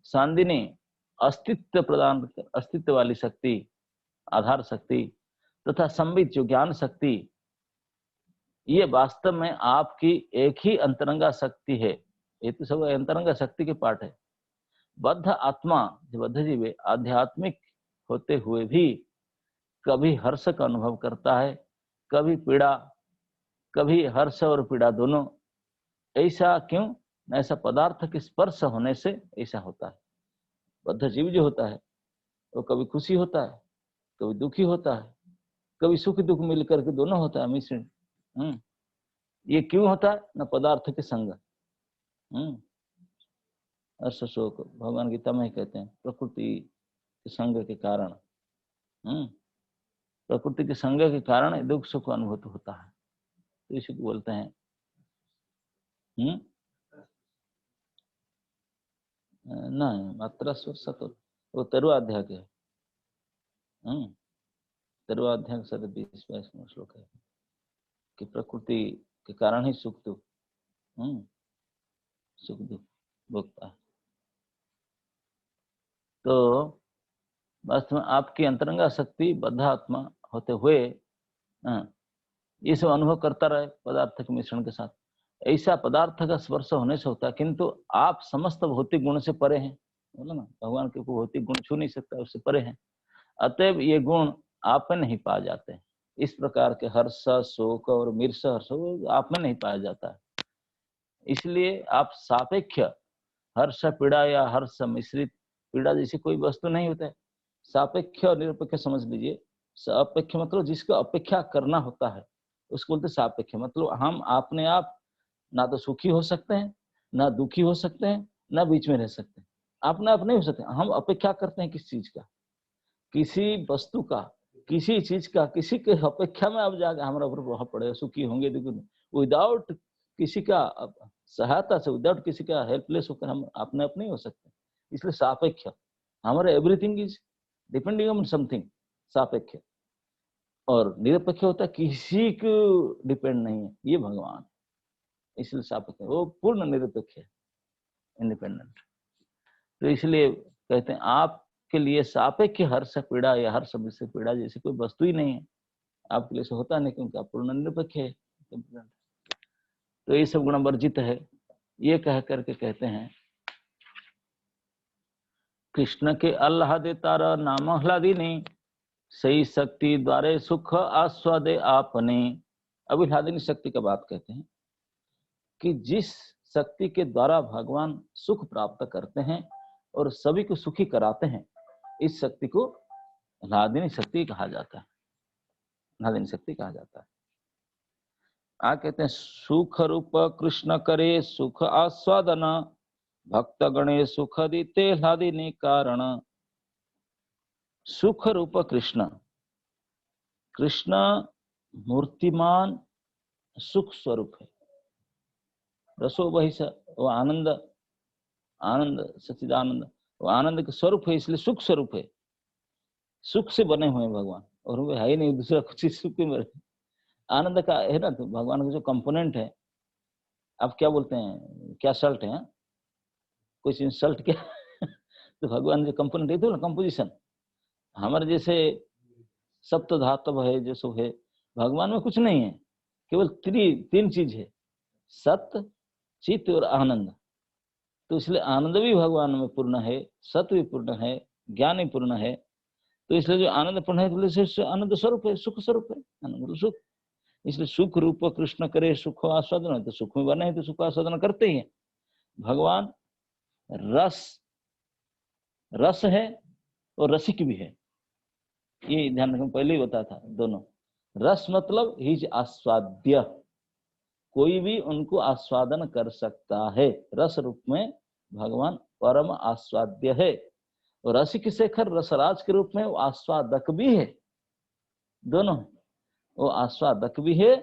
सांदिनी अस्तित्व वाली शक्ति, आधार शक्ति, तथा संबित जो ज्ञान शक्ति, ये वास्तव में आपकी एक ही अंतरंगा शक्ति है। ये तो सब अंतरंगा शक्ति के पार्ट है। बद्ध आत्मा, जो बद्ध जीव है, आध्यात्मिक होते हुए भी कभी हर्ष का अनुभव करता है, कभी पीड़ा, कभी हर्ष और पीड़ा दोनों। ऐसा क्यों? ऐसा पदार्थ के स्पर्श होने से ऐसा होता है। बद्ध जीव जो होता है वो कभी खुशी होता है, कभी दुखी होता है, कभी सुख दुख मिलकर के दोनों होता है, मिश्रण। ये क्यों होता है? न पदार्थ के संग। हर्ष शोक भगवान गीता में ही कहते हैं प्रकृति के संग के कारण, प्रकृति के संग के कारण दुख सुख अनुभूत होता है। तो इसी को बोलते हैं नहीं, मात्रा स्वर तो वो तरुवाध्याय के तरुवाध्याय के 20-22 श्लोक है कि प्रकृति के कारण ही सुख दुख भोगता है। तो वास्तव में आपकी अंतरंगा शक्ति बद्ध आत्मा होते हुए ये सब अनुभव करता रहे पदार्थ के मिश्रण के साथ। ऐसा पदार्थ का स्पर्श होने से होता है, किंतु आप समस्त भौतिक गुण से परे हैं। बोला ना, भगवान के को भौतिक गुण छू नहीं सकता, उससे परे हैं। अतएव ये गुण आप में नहीं पाए जाते। इस प्रकार के हर्ष शोक और मिर्ष हर्ष आप में नहीं पाया जाता है। इसलिए आप सापेक्ष हर्ष पीड़ा या हर्ष मिश्रित पीड़ा जैसी कोई वस्तु नहीं होता है। सापेक्ष और निरपेक्ष समझ लीजिए। सापेक्ष मतलब जिसको अपेक्षा करना होता है उसको बोलते सापेक्ष। मतलब हम अपने आप ना तो सुखी हो सकते हैं, ना दुखी हो सकते हैं, ना बीच में रह सकते हैं। अपने आप नहीं हो सकते। हम अपेक्षा करते हैं किस चीज का, किसी वस्तु का, किसी चीज का, किसी के अपेक्षा में अब जाकर हमारा ऊपर प्रभाव पड़ेगा, सुखी होंगे दुखी। विदाउट किसी का सहायता से, विदाउट किसी का हेल्पलेस होकर हम अपने आप नहीं हो सकते। इसलिए सापेक्ष, हमारे everything is depending on something, सापेक्ष। और निरपेक्ष होता है किसी को डिपेंड नहीं है, ये भगवान। इसलिए सापेक्ष, वो पूर्ण निरपेक्ष है, इंडिपेंडेंट। तो इसलिए कहते हैं आपके लिए सापेक्ष हर्ष पीड़ा या हर्ष से पीड़ा जैसी कोई वस्तु ही नहीं है। आपके लिए से होता नहीं, क्योंकि आप पूर्ण निरपेक्ष है। तो ये सब गुण वर्जित है। ये कह करके कहते हैं कृष्ण के आह्लादे तारा नाम आह्लादिनी सही शक्ति द्वारे सुख आस्वादे आपने। अभी आह्लादिनी शक्ति का बात कहते हैं कि जिस शक्ति के द्वारा भगवान सुख प्राप्त करते हैं और सभी को सुखी कराते हैं, इस शक्ति को आह्लादिनी शक्ति कहा जाता है। आह्लादिनी शक्ति कहा जाता है। कहते हैं सुख रूप कृष्ण करे सुख आस्वादन भक्त गणे सुख दीते ह्लादिनी कारण। सुख रूप कृष्ण, कृष्ण मूर्तिमान सुख स्वरूप है। रसो वही वो आनंद, आनंद सच्चिदानंद, वो आनंद के स्वरूप है, इसलिए सुख स्वरूप है। सुख से बने हुए हैं भगवान, और वो है ही नहीं दूसरा कुछ सुख में। आनंद का है ना, तो भगवान का जो कंपोनेंट है, आप क्या बोलते हैं, क्या सल्ट है, कुछ इंसल्ट क्या तो भगवान जो कंपोनेंट है तो ना कंपोजिशन, हमारे जैसे सप्त धातु है जो सब है, भगवान में कुछ नहीं है। केवल तीन चीज है, सत्य चित्त और आनंद। तो इसलिए आनंद भी भगवान में पूर्ण है, सत्य भी पूर्ण है, ज्ञान भी पूर्ण है। तो इसलिए जो आनंद पूर्ण है तो आनंद स्वरूप है, सुख स्वरूप है, आनंद सुख। इसलिए सुख रूप कृष्ण करे सुख आस्वादन, तो सुख में बने हैं तो सुख आस्वादन करते ही हैं। भगवान रस रस है और रसिक भी है, ये ध्यान रखना, पहले ही बताया था दोनों। रस मतलब हिज आस्वाद्य, कोई भी उनको आस्वादन कर सकता है, रस रूप में भगवान परम आस्वाद्य है। और रसिक शेखर रसराज के रूप में वो आस्वादक भी है, दोनों है, वो आस्वादक भी है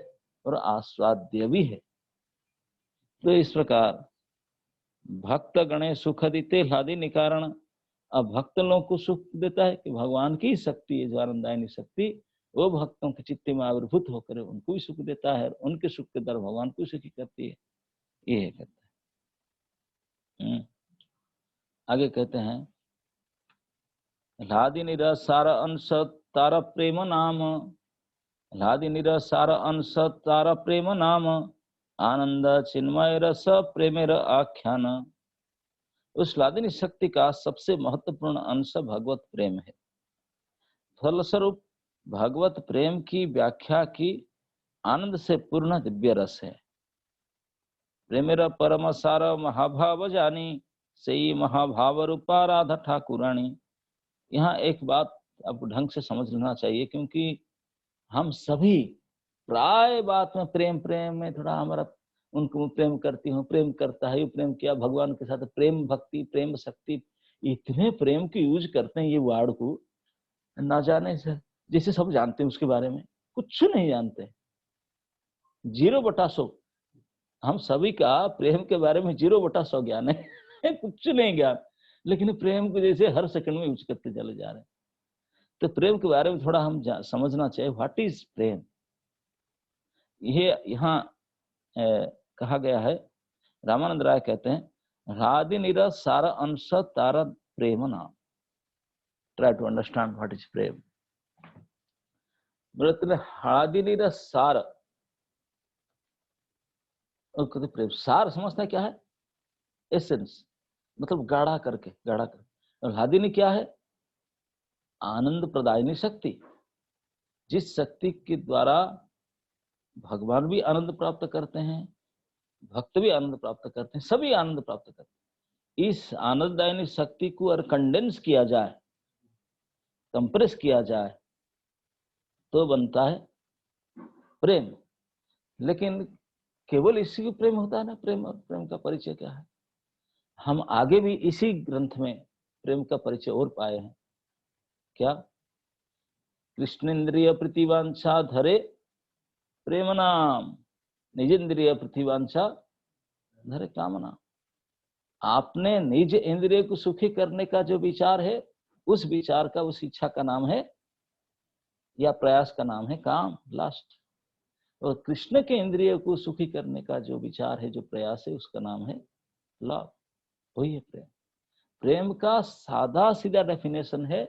और आस्वाद्य भी है। तो इस प्रकार भक्त गणे सुख दिते ह्लादि निकारण, अब भक्त लोगों को सुख देता है कि भगवान की शक्ति है, जो आनंदायनी शक्ति, वो भक्तों के चित्त में आविर्भूत होकर उनको भी सुख देता है, उनके सुख के द्वारा भगवान को सुखी करती है, ये कहते हैं। आगे कहते हैं ह्लादि निरसार अंश तार प्रेम नाम, ह्लादि निरसार अंश तार प्रेम नाम, आनंद चिन्मय रस प्रेमेर आख्यान। उस ह्लादिनी शक्ति का सबसे महत्वपूर्ण अंश भगवत प्रेम है। फलस्वरूप भगवत प्रेम की व्याख्या की आनंद से पूर्ण दिव्य रस है। प्रेमेर परम सार महाभाव जानी, सही महाभाव रूपा राधा ठाकुरानी। यहाँ एक बात अब ढंग से समझ लेना चाहिए, क्योंकि हम सभी प्राय बात में प्रेम प्रेम में थोड़ा हमारा, उनको प्रेम करती हूँ, प्रेम करता है, प्रेम किया भगवान के साथ, प्रेम भक्ति प्रेम शक्ति, इतने प्रेम की यूज करते हैं ये वर्ड को, ना जाने से जैसे सब जानते हैं उसके बारे में, कुछ नहीं जानते। 0/100 हम सभी का प्रेम के बारे में 0/100 ज्ञान है कुछ नहीं ज्ञान, लेकिन प्रेम को जैसे हर सेकंड में यूज करते चले जा रहे हैं। तो प्रेम के बारे में थोड़ा हम समझना चाहिए, व्हाट इज प्रेम। ये यहाँ कहा गया है, रामानंद राय कहते हैं राधि निर सार अंश तार प्रेम नाम। Try to understand what is prem. हादि निर सार, प्रेम सार समझता है क्या है, एसेंस, मतलब गाढ़ा करके, गाढ़ा करके। और हादिनी क्या है, आनंद प्रदायिनी शक्ति, जिस शक्ति के द्वारा भगवान भी आनंद प्राप्त करते हैं, भक्त भी आनंद प्राप्त करते हैं, सभी आनंद प्राप्त करते हैं। इस आनंददायिनी शक्ति को अगर कंडेंस किया जाए, कंप्रेस किया जाए, तो बनता है प्रेम। लेकिन केवल इसी को प्रेम होता है ना, प्रेम और प्रेम का परिचय क्या है। हम आगे भी इसी ग्रंथ में प्रेम का परिचय और पाए हैं। क्या, कृष्णेन्द्रिय प्रतिवांछा धरे प्रेम नाम, निजेंद्रिय प्रतिवांछा धरे कामना। आपने निज इंद्रिय को सुखी करने का जो विचार है, उस विचार का, उस इच्छा का नाम है या प्रयास का नाम है काम, लास्ट। और कृष्ण के इंद्रिय को सुखी करने का जो विचार है, जो प्रयास है, उसका नाम है लव। वही है प्रेम। प्रेम का सादा सीधा डेफिनेशन है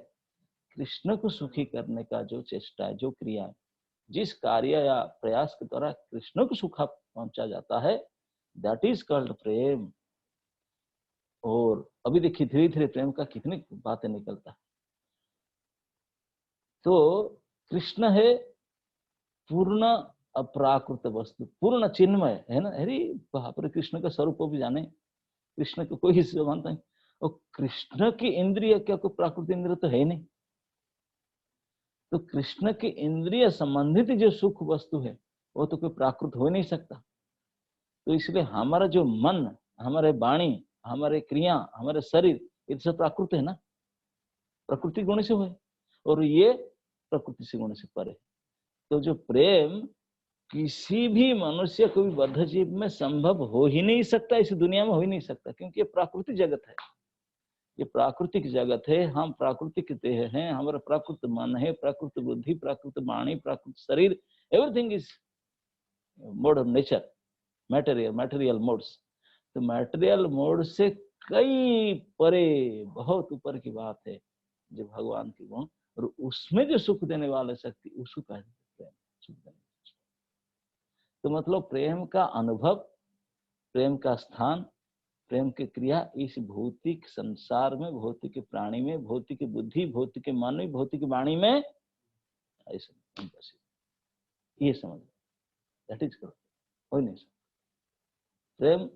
कृष्ण को सुखी करने का जो चेष्टा है, जो क्रिया है, जिस कार्य या प्रयास के द्वारा कृष्ण को सुख पहुंचा जाता है, दैट इज कॉल्ड प्रेम। और अभी देखिए धीरे धीरे प्रेम का कितनी बातें निकलता है। तो कृष्ण है पूर्ण अपराकृत वस्तु, पूर्ण चिन्मय है ना। अरे बाप रे, कृष्ण का स्वरूप भी जाने, कृष्ण को कोई हिस्सा मानता नहीं। और कृष्ण की इंद्रिय क्या कोई प्राकृतिक इंद्रिय तो है नहीं। तो कृष्ण की इंद्रिय संबंधित जो सुख वस्तु है, वो तो कोई प्राकृत हो नहीं सकता। तो इसलिए हमारा जो मन, हमारे वाणी, हमारे क्रिया, हमारे शरीर, ये सब प्राकृत है ना, प्रकृति गुण से हुए, और ये प्रकृति से गुण से परे। तो जो प्रेम किसी भी मनुष्य, कोई बद्ध जीव में संभव हो ही नहीं सकता, इस दुनिया में हो ही नहीं सकता, क्योंकि ये प्राकृतिक जगत है, ये प्राकृतिक जगत है। हम प्राकृतिक देह हैं, हमारा प्राकृत मन है, प्राकृत बुद्धि, प्राकृत वाणी, प्राकृत शरीर, everything is mode of nature, material modes. तो मटेरियल मोड से कई परे, बहुत ऊपर की बात है जो भगवान की गुण, और उसमें जो सुख देने वाले शक्ति, उसको कहते हैं सुख देने। तो मतलब प्रेम का अनुभव, प्रेम का स्थान, प्रेम की क्रिया इस भौतिक संसार में, भौतिक प्राणी में, भौतिक बुद्धि, भौतिक मन में, भौतिक वाणी में ऐसे ये समझ, दैट इज हो नहीं सकता। प्रेम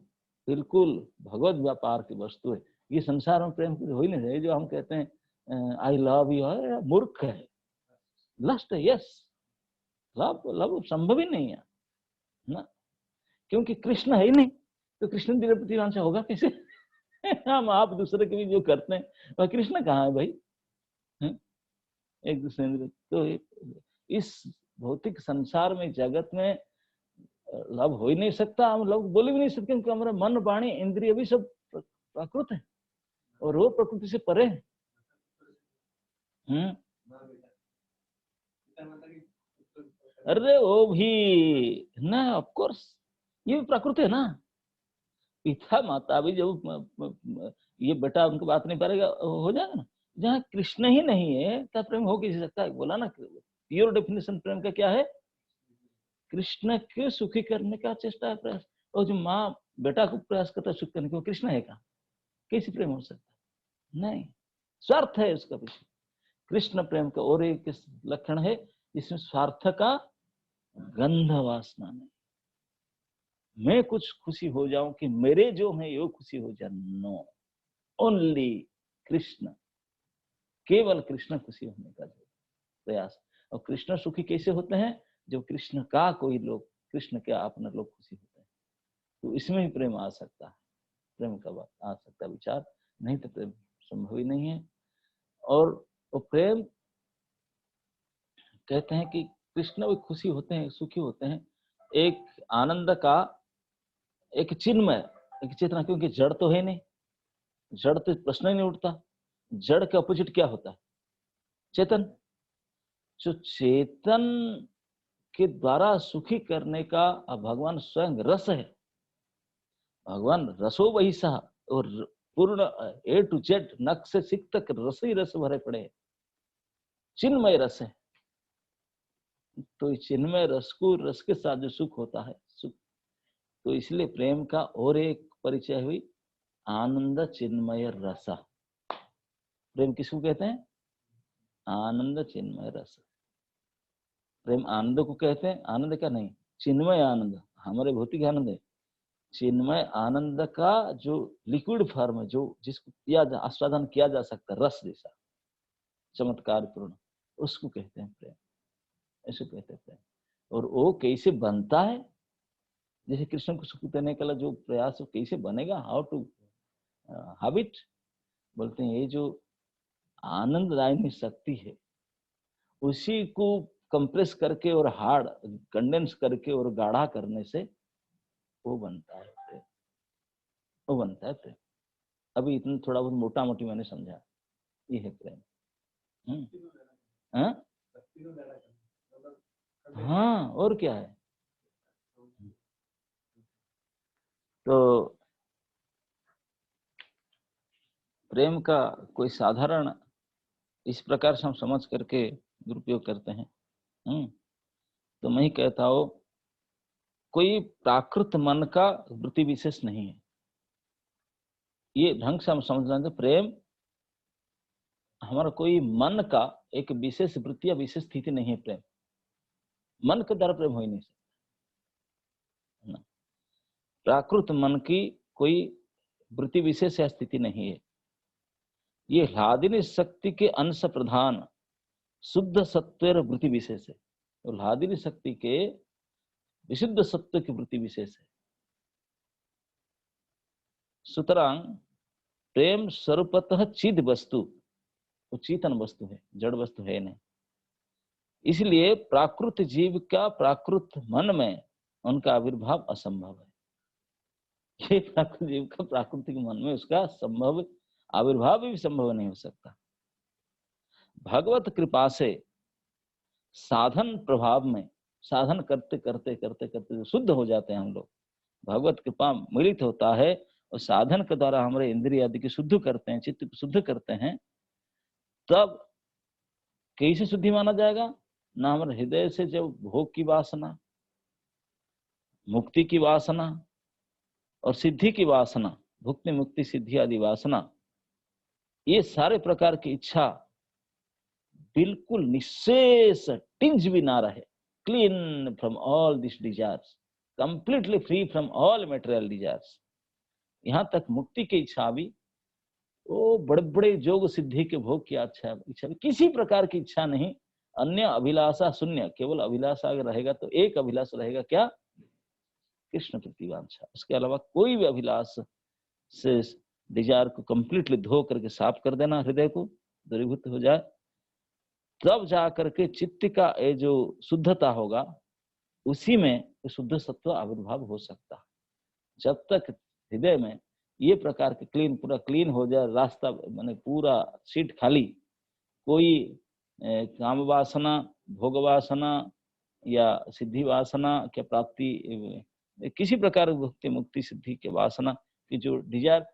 बिल्कुल भगवत व्यापार की वस्तु है। ये संसार में प्रेम हो ही नहीं रहे। जो हम कहते हैं आई लव यू, मूर्ख है, लस्ट है। यस, लव लव संभव ही नहीं है ना, क्योंकि कृष्ण है ही नहीं, तो कृष्ण तेरे प्रति वांछा होगा कैसे? हम आप दूसरे के भी जो करते हैं, वह कृष्ण कहाँ है भाई? एक दूसरे तो इस भौतिक संसार में, जगत में लव हो ही नहीं सकता। हम लोग बोले भी नहीं सकते, क्योंकि हमारा मन, वाणी, इंद्रिय भी सब प्राकृत है और वो प्रकृति से परे है। अरे वो भी ना, ऑफ कोर्स ये भी प्रकृति है ना। पिता माता भी जब ये बेटा उनको बात नहीं पाएगा, हो जाएगा ना। जहाँ कृष्ण ही नहीं है तब प्रेम हो कैसे सकता है? बोला ना, प्योर डेफिनेशन प्रेम का क्या है? कृष्ण के सुखी करने का चेष्टा है, प्रयास। और जो माँ बेटा को प्रयास करता है सुख करने को, कृष्ण है का? कैसे प्रेम हो सकता है? नहीं, स्वार्थ है उसका पीछे। कृष्ण प्रेम का और एक लक्षण है, इसमें स्वार्थ का गंध वासना नहीं। मैं कुछ खुशी हो जाऊं कि मेरे जो है वो खुशी हो जाए, नो, ओनली कृष्ण, केवल कृष्ण खुशी होने का प्रयास। और कृष्ण सुखी कैसे होते हैं? जब कृष्ण का कोई लोग, कृष्ण के अपने लोग खुशी होते हैं, तो इसमें ही प्रेम आ सकता है। प्रेम का बात आ सकता है विचार, नहीं तो प्रेम संभव ही नहीं है। और वो प्रेम कहते हैं कि कृष्ण भी खुशी होते हैं, सुखी होते हैं, एक आनंद का, एक चिन्मय, एक चेतना। क्योंकि जड़ तो है नहीं, जड़ तो प्रश्न ही नहीं उठता। जड़ के अपोजिट क्या होता है? चेतन। जो चेतन के द्वारा सुखी करने का भगवान स्वयं रस है। भगवान रसो वही सह, और पूर्ण ए टू जेड, नख से सिख तक रस ही रस भरे पड़े, चिन्मय रस है। तो चिन्मय रस को, रस के साथ जो सुख होता है, सुख, तो इसलिए प्रेम का और एक परिचय हुई, आनंद चिन्मय रसा। प्रेम किसको कहते हैं? आनंद चिन्मय रस। प्रेम आनंद को कहते हैं। आनंद का नहीं, चिन्मय आनंद, हमारे भौतिक आनंद है। चिन्मय आनंद का जो लिक्विड फॉर्म है, जो जिसको आस्वादन किया जा सकता है, रस जैसा चमत्कार पूर्ण, उसको कहते हैं प्रेम। ऐसे कहते हैं प्रेम। और वो कैसे बनता है? जैसे कृष्ण को सुख देने का जो प्रयास, हो कैसे बनेगा, हाउ टू हैबिट, बोलते हैं ये जो आनंददायिनी शक्ति है, उसी को कंप्रेस करके और हार्ड कंडेंस करके और गाढ़ा करने से वो बनता है प्रेम। वो बनता है प्रेम। अभी इतना थोड़ा बहुत मोटा मोटी मैंने समझा, ये है प्रेम। हाँ, और क्या है? तो प्रेम का कोई साधारण इस प्रकार से हम समझ करके दुरुपयोग करते हैं। तो मैं ही कहता हूं, कोई प्राकृत मन का वृत्ति विशेष नहीं है। ये ढंग से हम समझना, प्रेम हमारा कोई मन का एक विशेष वृत्ति या विशेष स्थिति नहीं है। प्रेम मन के द्वारा प्रेम हो ही नहीं सकता। प्राकृत मन की कोई वृत्ति विशेष या स्थिति नहीं है। ये ह्लादिनी शक्ति के अंश प्रधान शुद्ध सत्व वृत्ति विशेष है। तो ह्लादिनी शक्ति के विशुद्ध सत्व की वृत्ति विशेष है। सुतरां प्रेम स्वरूपतः चिद वस्तु, वो चेतन वस्तु है, जड़ वस्तु है नहीं। इसलिए प्राकृत जीव का प्राकृत मन में उनका आविर्भाव असंभव है। ये प्राकृत जीव का प्राकृतिक मन में उसका संभव आविर्भाव भी संभव नहीं हो सकता। भगवत कृपा से साधन प्रभाव में, साधन करते करते करते करते शुद्ध हो जाते हैं हम लोग। भगवत कृपा मिलित होता है और साधन के द्वारा हमारे इंद्रिय आदि की शुद्ध करते हैं, चित्त को शुद्ध करते हैं। तब कैसे शुद्धि माना जाएगा? ना हमारे हृदय से जब भोग की वासना, मुक्ति की वासना और सिद्धि की वासना, भुक्ति मुक्ति सिद्धि आदि वासना, ये सारे प्रकार की इच्छा बिल्कुल निशेष टिंज भी ना रहे, clean from all this desires, completely free from all material desires. यहाँ तक मुक्ति की इच्छा भी वो बड़े बड़े योग सिद्धि के भोग की इच्छा, किसी प्रकार की इच्छा नहीं, अन्य अभिलाषा शून्य, केवल अभिलाषा अगर रहेगा तो एक अभिलाषा रहेगा, क्या? कृष्ण प्रतिवांछा। उसके अलावा कोई भी अभिलाष से डिजायर को कंप्लीटली धो करके साफ कर देना, हृदय को दूरीभूत हो जाए, तब जा करके चित्त का ये जो शुद्धता होगा, उसी में शुद्ध सत्व आविर्भाव हो सकता है। जब तक हृदय में ये प्रकार के पूरा क्लीन हो जाए, रास्ता माने पूरा सीट खाली, कोई काम वासना, भोग वासना या सिद्धि वासना के प्राप्ति, किसी प्रकार भक्ति मुक्ति सिद्धि के वासना की जो डिजायर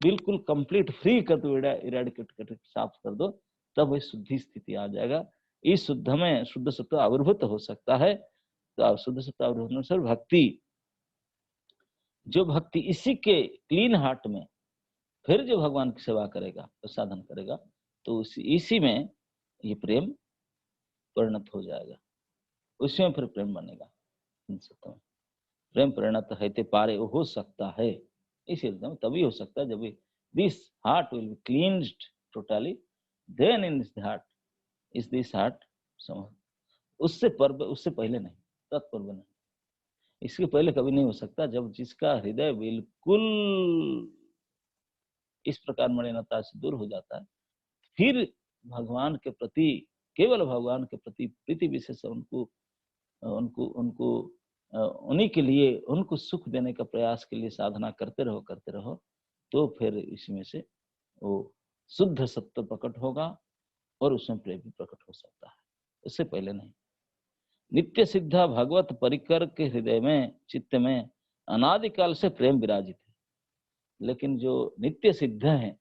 बिल्कुल कंप्लीट फ्री कर दो, इरेडिकेट कर साफ कर दो, तब वही शुद्धि स्थिति आ जाएगा। इस शुद्ध में शुद्ध सत्व आविर्भूत हो सकता है। तो आप शुद्ध सत्व आविर्भूत सर भक्ति, जो भक्ति इसी के क्लीन हार्ट में फिर जो भगवान की सेवा करेगा, प्रसादन करेगा, तो इसी में ये प्रेम परिणत हो जाएगा, उसमें फिर प्रेम बनेगा। प्रेम परिणत है पारे वो हो सकता है, इसी तभी हो सकता है जब this heart will be cleansed totally, then in this heart is this heart उससे पहले नहीं, तत्पूर्व नहीं, इसके पहले कभी नहीं हो सकता। जब जिसका हृदय बिल्कुल इस प्रकार मलिनता से दूर हो जाता है, फिर भगवान के प्रति, केवल भगवान के प्रति प्रीति विशेष उनको उन्हीं के लिए, उनको सुख देने का प्रयास के लिए साधना करते रहो, तो फिर इसमें से वो शुद्ध सत्य प्रकट होगा और उसमें प्रेम भी प्रकट हो सकता है, उससे पहले नहीं। नित्य सिद्धा भगवत परिकर के हृदय में, चित्त में अनादिकाल से प्रेम विराजित है, लेकिन जो नित्य सिद्ध हैं,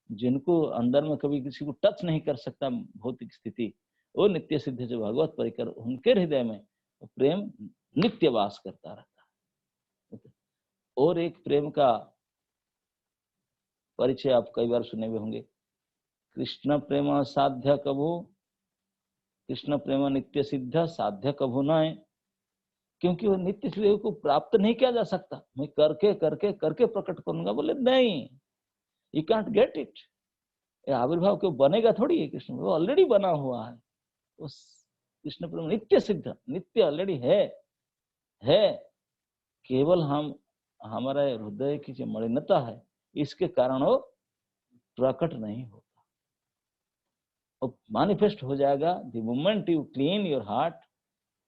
जिनको अंदर में कभी किसी को टच नहीं कर सकता भौतिक स्थिति, वो नित्य सिद्ध जो भगवत परिकर, उनके हृदय में प्रेम नित्य वास करता रहता है। और एक प्रेम का परिचय आप कई बार सुने हुए होंगे, कृष्ण प्रेम साध्य कभू, कृष्ण प्रेम नित्य सिद्ध साध्य कभू न है, क्योंकि वो नित्य सिद्ध को प्राप्त नहीं किया जा सकता। मैं करके करके करके प्रकट करूंगा, बोले नहीं, यू कांट गेट इट। आविर्भाव क्यों बनेगा थोड़ी है, कृष्ण वो ऑलरेडी बना हुआ है। उस कृष्ण प्रेम नित्य सिद्ध, नित्य ऑलरेडी है, केवल हम हमारा हृदय की जो मलिनता है, इसके कारण वो प्रकट नहीं होता, वो मैनिफेस्ट हो जाएगा। The moment you clean your heart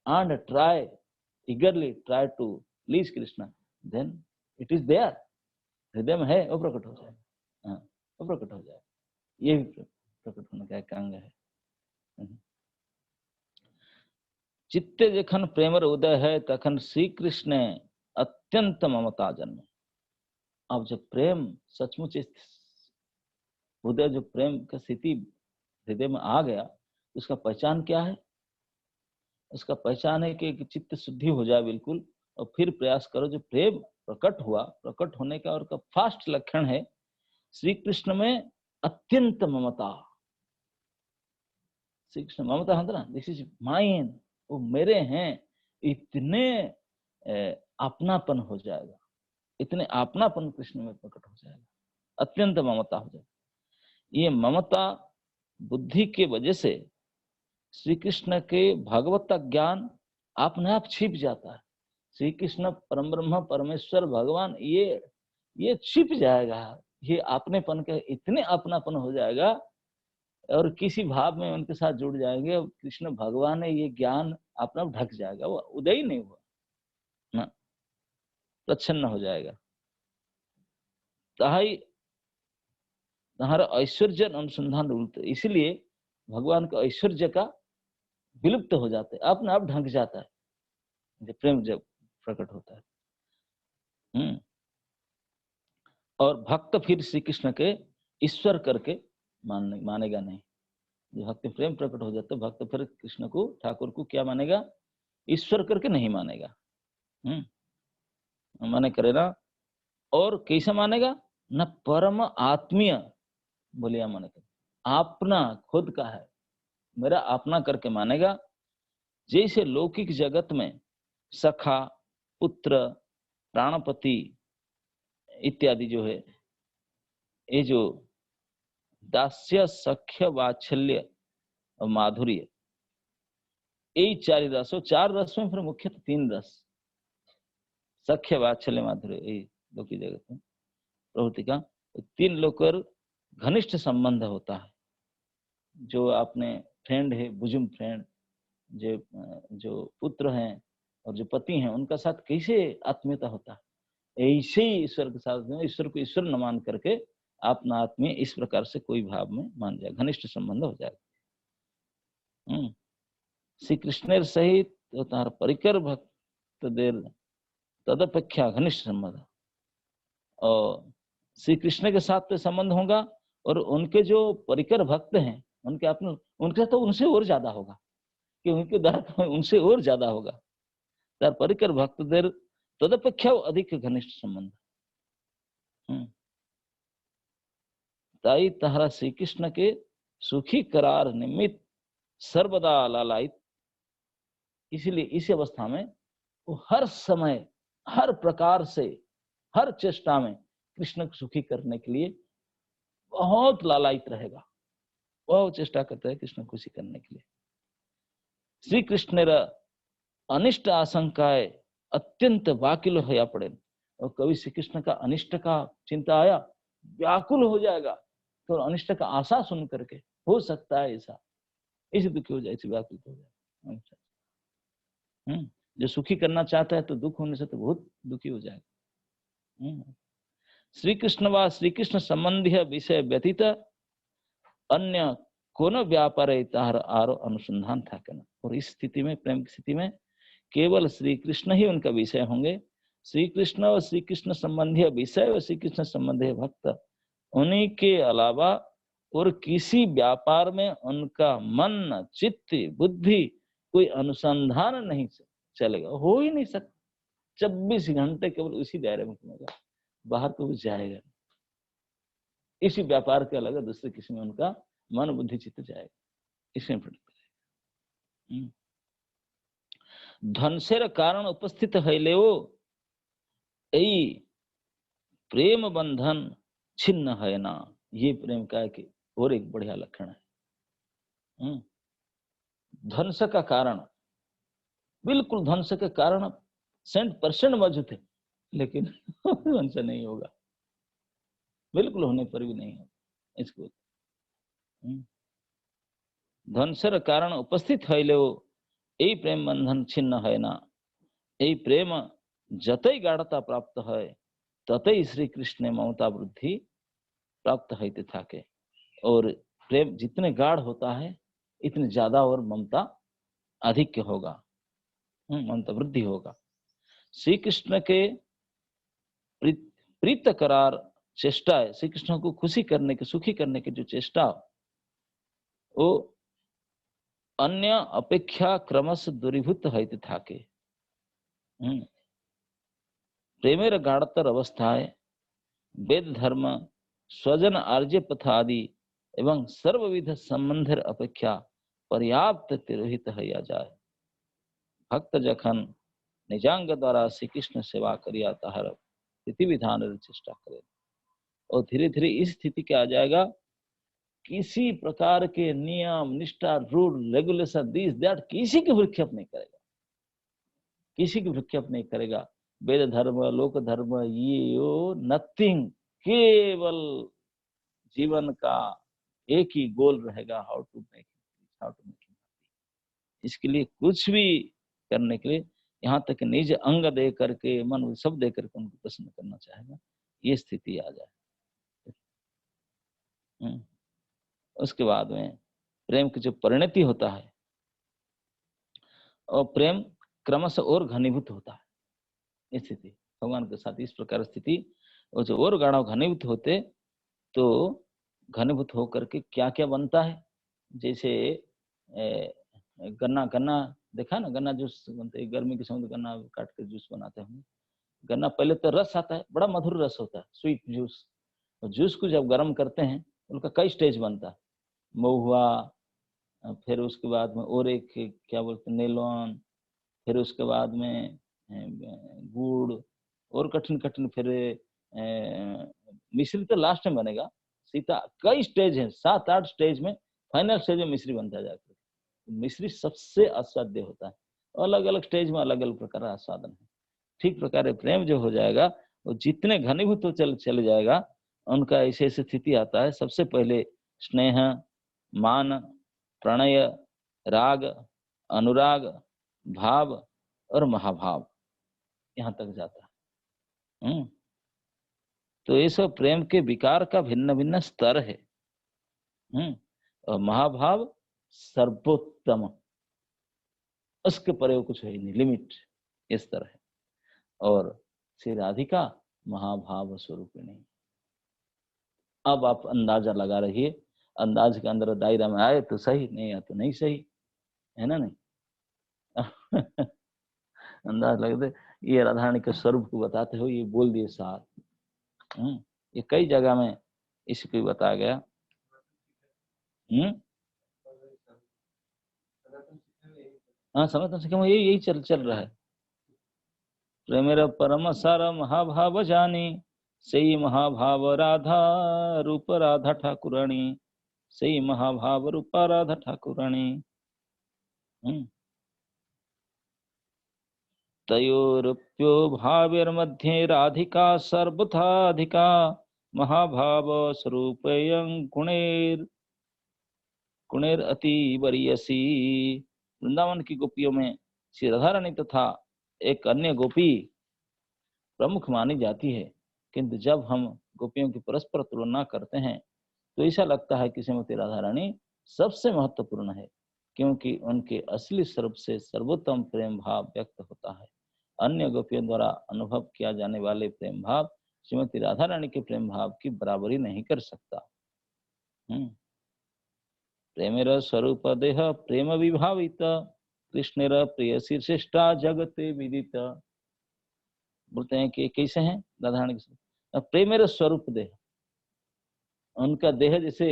and try eagerly try to please Krishna, then it is there, हृदय में है, वो प्रकट हो जाएगा। हाँ, वो प्रकट हो जाएगा, ये भी प्रकट होने का एक अंग है। चित्ते जखन प्रेमर उदय है, तखन श्री कृष्ण अत्यंत ममता जन्म। अब जब प्रेम सचमुच उदय, जो प्रेम का स्थिति हृदय में आ गया, उसका पहचान क्या है? उसका पहचान है कि चित्त शुद्धि हो जाए बिल्कुल, और फिर प्रयास करो। जो प्रेम प्रकट हुआ, प्रकट होने का और का फास्ट लक्षण है श्री कृष्ण में अत्यंत ममता। श्री कृष्ण ममता है ना, दिस इज माइन, वो मेरे हैं, इतने अपनापन हो जाएगा, इतने अपनापन कृष्ण में प्रकट हो जाएगा, अत्यंत ममता हो जाएगा। ये ममता बुद्धि के वजह से श्री कृष्ण के भगवत ज्ञान अपने आप छिप जाता है। श्री कृष्ण परम ब्रह्म परमेश्वर भगवान, ये छिप जाएगा, ये अपनेपन के इतने अपनापन हो जाएगा, और किसी भाव में उनके साथ जुड़ जाएंगे, कृष्ण भगवान है, ये ज्ञान अपना ढक जाएगा, वो उदय ही नहीं हुआ ना, प्रच्छन्न हो जाएगा। तहार ऐश्वर्य अनुसंधान रूप, इसलिए भगवान का ऐश्वर्य का विलुप्त हो जाते, अपने आप ढंक जाता है जब प्रेम जब प्रकट होता है। और भक्त फिर श्री कृष्ण के ईश्वर करके मानेगा नहीं। जब भक्ति प्रेम प्रकट हो जाता है, भक्त फिर कृष्ण को, ठाकुर को क्या मानेगा? ईश्वर करके नहीं मानेगा। माने करे ना, और कैसे मानेगा? न परम आत्मीय बोलिया माने, अपना खुद का है, मेरा अपना करके मानेगा। जैसे लौकिक जगत में सखा, पुत्र, प्राणपति इत्यादि जो है, ये जो दास्य, सख्य, वात्सल्य और माधुर्य, यही 4 रस। और 4 रस में फिर मुख्यतः 3 रस, सख्य, वात्सल्य, माधुर्य, यही दो की जगह पे प्रवृत्ति का 3 लोकर घनिष्ठ संबंध होता है। जो आपने फ्रेंड है, बुजुर्ग फ्रेंड, जो पुत्र हैं और जो पति हैं, उनका साथ कैसे आत्मीयता होता है, ऐसे ही ईश्वर के साथ में ईश्वर को ईश्वर न मान करके अपना आत्मीय इस प्रकार से कोई भाव में मान जाए, घनिष्ठ संबंध हो जाएगा। श्री कृष्णेर सहित तार परिकर भक्त देर तदपेक्षा घनिष्ठ संबंध, और श्री कृष्ण के साथ तो संबंध होगा, और उनके जो परिकर भक्त हैं, उनके अपने, उनके तो उनसे और ज्यादा होगा, कि उनके द्वारा उनसे और ज्यादा होगा। तार परिकर भक्त देर तदपेक्षा अधिक घनिष्ठ संबंध। ताई तारा श्री कृष्ण के सुखी करार निमित्त सर्वदा लालायित, इसलिए इस अवस्था में वो हर समय, हर प्रकार से, हर चेष्टा में कृष्ण को सुखी करने के लिए बहुत लालायित रहेगा, बहुत चेष्टा करता है कृष्ण को खुशी करने के लिए। श्री कृष्ण अनिष्ट आशंकाएं अत्यंत व्याकुल होया पड़े, और कभी श्री कृष्ण का अनिष्ट का चिंता आया, व्याकुल हो जाएगा, तो अनिष्ट का आशा सुन करके हो सकता है ऐसा, इसे दुखी हो जाए, इसे व्याकुल हो जाए। जो सुखी करना चाहता है तो दुख होने से तो बहुत दुखी हो जाएगा। श्री कृष्ण व श्री कृष्ण संबंधी विषय व्यतीत अन्य कोन व्यापार तार आरो अनुसंधान था कहना। और इस स्थिति में, प्रेम की स्थिति में, केवल श्री कृष्ण ही उनका विषय होंगे। श्री कृष्ण और श्री कृष्ण संबंधी विषय और श्री कृष्ण संबंधी भक्त, उन्हीं के अलावा और किसी व्यापार में उनका मन, चित्त, बुद्धि, कोई अनुसंधान नहीं चलेगा, हो ही नहीं सकता। 24 घंटे केवल उसी दायरे में घूमेगा, बाहर को भी जाएगा। इसी व्यापार के अलावा दूसरे किसी में उनका मन, बुद्धि, चित्त जाएगा, इसमें ध्वंसेर कारण उपस्थित हईलेओ यही प्रेम बंधन छिन्न है ना। ये प्रेम का कि और एक बढ़िया लक्षण है। ध्वंस का कारण, बिल्कुल ध्वंस के कारण 100% मौजूद है, लेकिन ध्वंस नहीं होगा, बिल्कुल होने पर भी नहीं होगा इसको। ध्वंसर कारण उपस्थित हईलेओ यही प्रेम बंधन छिन्न है ना। यही प्रेम जतई गाढ़ता प्राप्त है, ततई श्री कृष्ण ममता वृद्धि प्राप्त है तथा के। और प्रेम जितने गाढ़ होता है, इतने ज्यादा और ममता अधिक होगा, ममता वृद्धि होगा। श्री कृष्ण के प्रीत करार चेष्टा है, श्री कृष्ण को खुशी करने के, सुखी करने की जो चेष्टा, वो अन्य अपेक्षा क्रमश दूरीभूत है तथा के। प्रेमेर गाढ़तर अवस्थाएं वेद धर्म, स्वजन आर्य पथ आदि एवं सर्वविध संबंधेर अपेक्षा पर्याप्त तिरोहित हइया जाए। भक्त जखन निजांग द्वारा श्री कृष्ण सेवा करिया ताहर स्थिति विधान चेष्टा करे, और धीरे धीरे इस स्थिति के आ जाएगा, किसी प्रकार के नियम, निष्ठा, रूल, रेगुलेशन, दिस दैट किसी की भ्रक्षेप नहीं करेगा, किसी की भ्रक्षेप नहीं करेगा। वेद धर्म, लोक धर्म, ये वो नथिंग, केवल जीवन का एक ही गोल रहेगा, हाउ टू मेक इसके लिए कुछ भी करने के लिए, यहाँ तक निज अंग दे करके, मन सब दे करके उनको प्रसन्न करना चाहेगा, ये स्थिति आ जाए। उसके बाद में प्रेम की जो परिणति होता है, और प्रेम क्रमशः और घनीभूत होता है। स्थिति भगवान के साथ इस प्रकार स्थिति, और जो और गाढ़ा घनीभूत होते, तो घनीभूत होकर के क्या क्या बनता है, जैसे गन्ना, गन्ना देखा ना, गन्ना जूस बनते हैं, गर्मी के समय तो गन्ना काट के जूस बनाते हैं। गन्ना पहले तो रस आता है, बड़ा मधुर रस होता है, स्वीट जूस। और जूस को जब गर्म करते हैं, उनका कई स्टेज बनता है, महुआ, फिर उसके बाद में और एक क्या बोलते हैं, नेलोन, फिर उसके बाद में गुड़, और कठिन कठिन, फिर मिश्री तो लास्ट में बनेगा, सीता कई स्टेज हैं, 7-8 स्टेज में, फाइनल स्टेज में मिश्री बनता जाकर। मिश्री सबसे आस्वाद्य होता है, अलग अलग स्टेज में अलग अलग प्रकार का आस्वादन है। ठीक प्रकार प्रेम जो हो जाएगा वो जितने घनीभूत चले जाएगा, उनका ऐसे ऐसे स्थिति आता है। सबसे पहले स्नेह, मान, प्रणय, राग, अनुराग, भाव और महाभाव, यहाँ तक जाता है। तो ये सब प्रेम के विकार का भिन्न भिन्न स्तर है। और महाभाव सर्वोत्तम, उसके परे कुछ है नहीं, लिमिट इस तरह है। और श्री राधिका महाभाव स्वरूपिणी। अब आप अंदाजा लगा रहिए, अंदाज के अंदर दायरा में आए तो सही, नहीं आए तो नहीं सही, है ना? नहीं अंदाज लगते ये राधारानी के स्वरूप को बताते हो, ये बोल दिए साथ। ये कई जगह में इसको बताया गया। हाँ, सनातन शिक्षा में यही चल रहा है। प्रेमेर परम सार महाभाव जानी, सही महाभाव राधा रूप राधा ठाकुरानी, सही महाभाव रूपा राधा ठाकुरानी। तयोरुप्यो भावेर्मध्ये राधिका सर्वथा अधिका, महाभाव स्वरूपयं गुणेर अति वरीयसी। वृंदावन की गोपियों में श्री राधा रानी तथा एक अन्य गोपी प्रमुख मानी जाती है, किंतु जब हम गोपियों की परस्पर तुलना करते हैं तो ऐसा लगता है कि श्रीमती राधा रानी सबसे महत्वपूर्ण है, क्योंकि उनके असली स्वरूप से सर्वोत्तम प्रेम भाव व्यक्त होता है। अन्य गोपियों द्वारा अनुभव किया जाने वाले प्रेम भाव श्रीमती राधा रानी के प्रेम भाव की बराबरी नहीं कर सकता। प्रेमेर स्वरूप देह प्रेम विभावित, कृष्णेर प्रियसी श्रेष्ठा जगते विदित। बोलते हैं कि कैसे हैं राधा रानी के प्रेमेर स्वरूप देह, उनका देह जैसे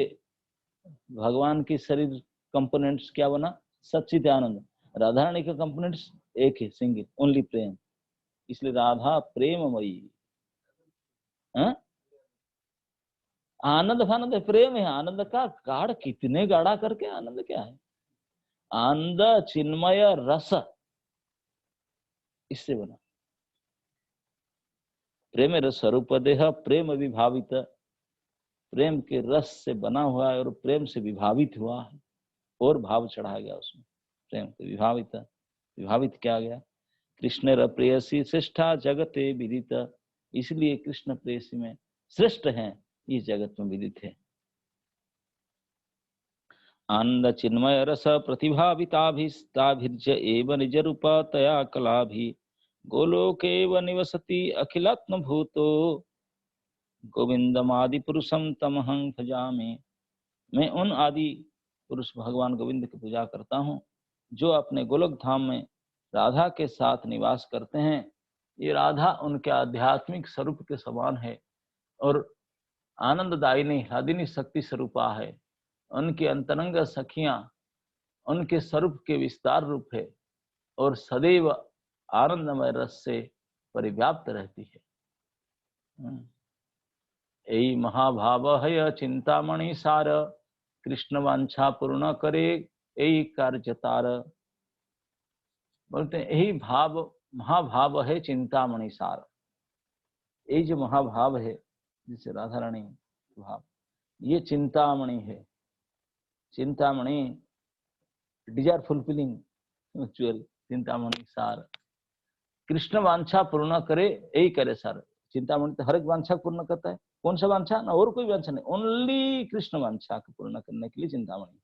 भगवान की शरीर कंपोनेंट्स क्या बना, सच्चिदानंद। राधा रानी का कंपोनेंट्स एक है, सिंगल, ओनली प्रेम, इसलिए राधा प्रेममयी। आनंद फानंद प्रेम है, आनंद का गाढ़ कितने गाढ़ा करके आनंद क्या है, आनंद चिन्मय रस, इससे बना। प्रेम रस स्वरूप देह प्रेम विभावित, प्रेम के रस से बना हुआ है और प्रेम से विभावित हुआ है, और भाव चढ़ा गया उसमें, प्रेम से विभावित। विभावित क्या गया, कृष्ण प्रेयसी श्रेष्ठा जगते विदित, इसलिए कृष्ण प्रेयसी में श्रेष्ठ हैं, इस जगत में विदित है। आनंद चिन्मय रस प्रतिभाविताभिस्ताभिर्ज एव निज रूप तया कलाभि, गोलोकेव निवसति अखिलात्म भूतो, गोविंदमादि पुरुषम तमहं भजामि। मैं उन आदि पुरुष भगवान गोविंद की पूजा करता हूँ जो अपने गोलोक धाम में राधा के साथ निवास करते हैं। ये राधा उनके आध्यात्मिक स्वरूप के समान है और आनंददायिनी हृदिनी शक्ति स्वरूपा है। उनकी अंतरंग सखियां उनके स्वरूप के विस्तार रूप है और सदैव आनंदमय रस से परिव्याप्त रहती है। यही महाभाव है चिंतामणि सार, कृष्ण वांछा पूर्ण करे यही कार्यतार। बोलते हैं यही भाव महाभाव है चिंतामणि सार। यही जो महाभाव है जिसे राधा रानी भाव, ये चिंतामणि है। Chintamani desire fulfilling mutual, Chintamani सार। कृष्ण वांछा पूर्ण करे यही करे सार। चिंतामणि तो हर एक वांछा पूर्ण करता है, कौन सा वांछा ना, और कोई वांछा नहीं, ओनली कृष्ण वांछा को पूर्ण करने के लिए Chintamani,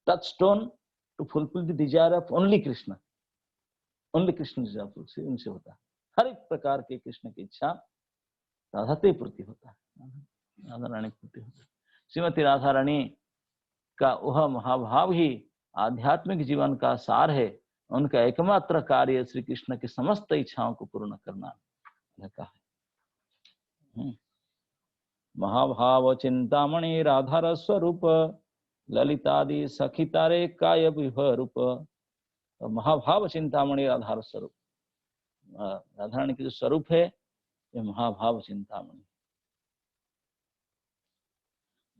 touch stone to fulfil the desire of only Krishna. Only Krishna desire से उनसे होता है, हर एक प्रकार के कृष्ण की इच्छा राधा से पूर्ति होता है, राधा रानी पूर्ति होता है। श्रीमती राधा रानी का वह महाभाव ही आध्यात्मिक जीवन का सार है। उनका एकमात्र कार्य श्री कृष्ण की समस्त इच्छाओं को पूर्ण करना रहता है। महाभाव चिंतामणि राधार स्वरूप, ललितादि सखितारे काय विभरूप। महाभाव चिंतामणि राधार स्वरूप, राधा रानी की जो स्वरूप है ये महाभाव चिंतामणि।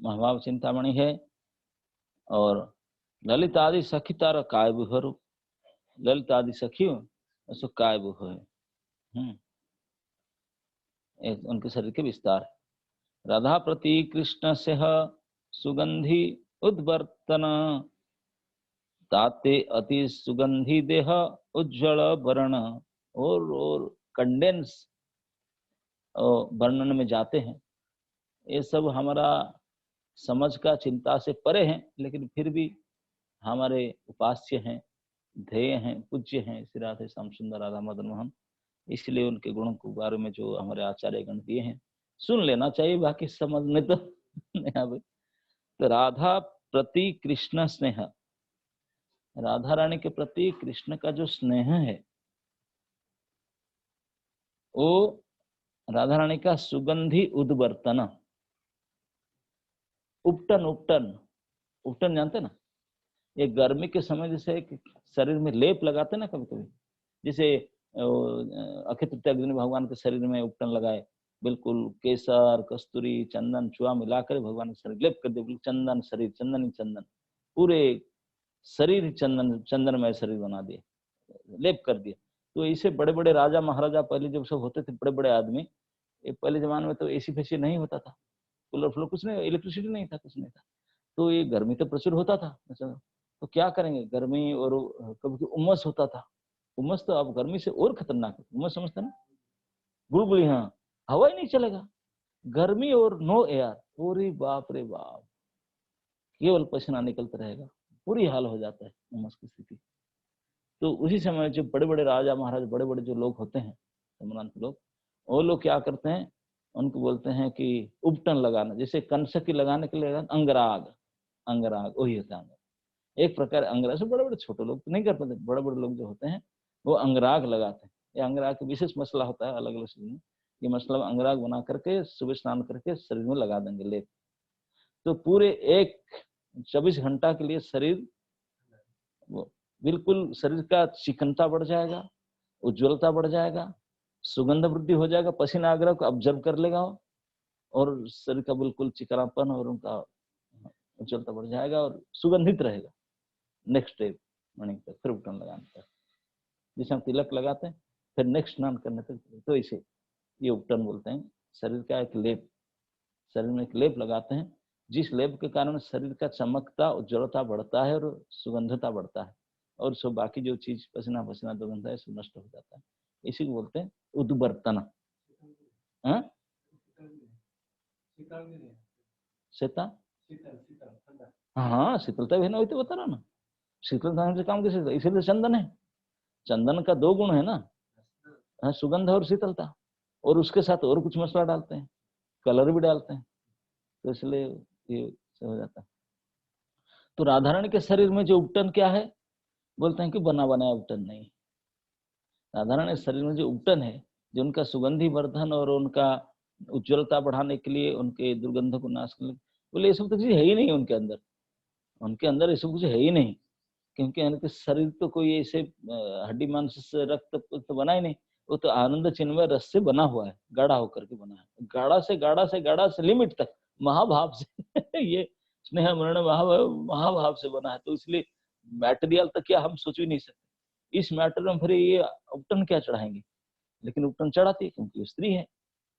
महाभाव चिंतामणि है। और ललित आदि सखी तार काय बुहरु, ललित आदि सखियों उसको काय बुह है। उनके शरीर के विस्तार। राधा प्रति कृष्ण से सुगंधि उद्वर्तन, ताते अति सुगंधि देह उज्जवल वर्ण। और कंडेंस वर्णन में जाते हैं। ये सब हमारा समझ का चिंता से परे हैं, लेकिन फिर भी हमारे उपास्य हैं, ध्येय हैं, पूज्य हैं श्री राधे श्याम सुंदर राधा मदन मोहन। इसलिए उनके गुणों के बारे में जो हमारे आचार्य गण दिए हैं सुन लेना चाहिए, बाकी समझने तो नहीं आवे। तो राधा प्रति कृष्ण स्नेह, राधा रानी के प्रति कृष्ण का जो स्नेह है वो राधा रानी का सुगंधि उद्वर्तन, उपटन उपटन उपटन जानते ना, ये गर्मी के समय जैसे शरीर में लेप लगाते ना कभी कभी, जैसे अक्षय तृतीया के दिन भगवान के शरीर में उपटन लगाए, बिल्कुल केसर कस्तूरी चंदन चुआ मिलाकर भगवान के शरीर लेप कर दिया, बिल्कुल चंदन शरीर, चंदन ही चंदन, पूरे शरीर चंदन, चंदनमय शरीर बना दिया, लेप कर दिया। तो ऐसे बड़े बड़े राजा महाराजा पहले जब सब होते थे, बड़े बड़े आदमी, पहले जमाने में तो एसी फैसी नहीं होता था, कूलर फ्लो कुछ नहीं, इलेक्ट्रिसिटी नहीं था, कुछ नहीं था, तो ये गर्मी तो प्रचुर होता था। तो क्या करेंगे, गर्मी और कभी उमस होता था। उमस तो अब गर्मी से और खतरनाक है, उमस समझते ना, गुड़गुड़ी, हाँ हवा ही नहीं चलेगा, गर्मी और नो एयर, पूरी बाप रे बाप, केवल पसीना निकलता रहेगा, पूरी हाल हो जाता है उमस की स्थिति। तो उसी समय जो बड़े बड़े राजा महाराज, बड़े बड़े जो लोग होते हैं सम्रांत लोग, वो लोग क्या करते हैं, उनको बोलते हैं कि उपटन लगाना, जैसे कंसकी लगाने के लिए अंगराग, अंगराग वही होता है, एक प्रकार अंगराग से बड़े बड़े छोटे लोग तो नहीं कर पाते, बड़े बड़े लोग जो होते हैं वो अंगराग लगाते हैं। ये अंगराग का विशेष मसला होता है अलग अलग शरीर में, ये मतलब अंगराग बना करके सुबह स्नान करके शरीर में लगा देंगे लेप, तो पूरे एक 24 घंटा के लिए शरीर वो बिल्कुल, शरीर का चिकनता बढ़ जाएगा, उज्ज्वलता बढ़ जाएगा, सुगंध वृद्धि हो जाएगा, पसीना आग्रह को ऑब्जर्व कर लेगा और शरीर का बिल्कुल चिकनापन और उनका उज्ज्वलता बढ़ जाएगा और सुगंधित रहेगा। नेक्स्ट डे मॉर्निंग तक फिर उपटन लगाने तक, जैसे हम तिलक लगाते हैं फिर नेक्स्ट स्नान करने तक, तो इसे ये उपटन बोलते हैं। शरीर का एक लेप, शरीर में एक लेप लगाते हैं, जिस लेप के कारण शरीर का चमकता उज्ज्वलता बढ़ता है और सुगंधता बढ़ता है, और सो बाकी जो चीज पसीना पसीना दुर्गंध है सब नष्ट हो जाता है। इसी को बोलते हैं उद्वर्तन। शीता, हाँ शीतलता भी ना, वही तो बता रहा ना, शीतलता से काम कैसे, इसीलिए चंदन है, चंदन का दो गुण है ना, सुगंध और शीतलता, और उसके साथ और कुछ मसला डालते हैं, कलर भी डालते हैं, तो इसलिए ये हो जाता है। तो राधा रानी के शरीर में जो उपटन क्या है, बोलते हैं कि बना बनाया उपटन नहीं, राधा रानी शरीर में जो उपटन है, जो उनका सुगंधि वर्धन और उनका उज्ज्वलता बढ़ाने के लिए, उनके दुर्गंध को नाश करने, बोले ये सब तो चीज है ही नहीं उनके अंदर, उनके अंदर ये सब कुछ है ही नहीं, क्योंकि उनके शरीर तो कोई ऐसे हड्डी मांस से रक्त तो बना ही नहीं, वो तो आनंद चिन्मय रस से बना हुआ है, गाढ़ा होकर के बना है, गाढ़ा से गाढ़ा से गाढ़ा से लिमिट तक महाभाव से ये स्नेह मरण महाभाव से बना है, तो इसलिए मैटेरियल तक क्या हम सोच भी नहीं सकते। इस मैटर में फिर ये उपटन क्या चढ़ाएंगे, लेकिन उपटन चढ़ाती है क्योंकि वो स्त्री है।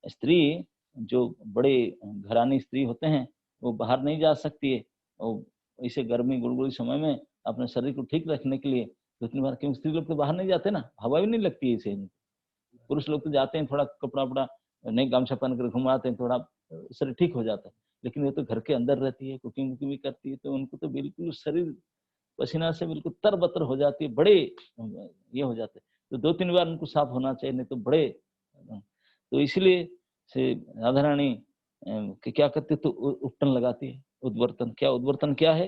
स्त्री जो बड़े घरानी स्त्री होते हैं वो बाहर नहीं जा सकती है, और इसे गर्मी गुड़गुड़ी समय में अपने शरीर को ठीक रखने के लिए दो तीन बार, क्योंकि स्त्री लोग तो बाहर नहीं जाते ना, हवा भी नहीं लगती है इसे। पुरुष लोग तो जाते हैं, थोड़ा कपड़ा वपड़ा नहीं गामछा पहन कर घुमाते हैं, थोड़ा शरीर ठीक हो जाता है, लेकिन वो तो घर के अंदर रहती है, कुकिंग वुकिंग भी करती है, तो उनको तो बिल्कुल शरीर पसीना से बिल्कुल तरबतर हो जाती है, बड़े ये हो जाते हैं, तो दो तीन बार उनको साफ होना चाहिए, नहीं तो बड़े। तो इसलिए से राधा रानी क्या करती, तो उपटन लगाती है, उद्वर्तन। क्या उद्वर्तन क्या है,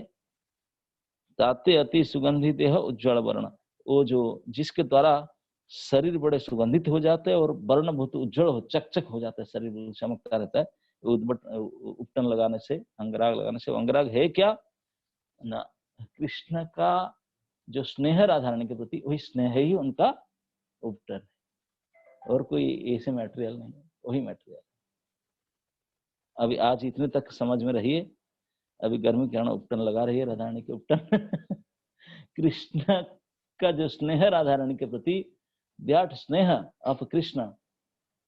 ताते अति सुगंधित देह उज्ज्वल वर्ण, वो जो जिसके द्वारा शरीर बड़े सुगंधित हो जाते हैं और वर्ण बहुत उज्जवल हो, चकचक हो जाता है, शरीर चमकता रहता है उपटन लगाने से, अंगराग लगाने से। अंगराग है क्या ना, कृष्ण का जो स्नेह राधा रानी के प्रति, वही स्नेह ही उनका उपटन है, और कोई ऐसे मटेरियल नहीं, वही मटेरियल। अभी आज इतने तक समझ में रहिए, अभी गर्मी के कारण उपटन लगा रही है राधा रानी के उपटन। कृष्ण का जो स्नेह राधा रानी के प्रति, व्याट स्नेह ऑफ कृष्ण,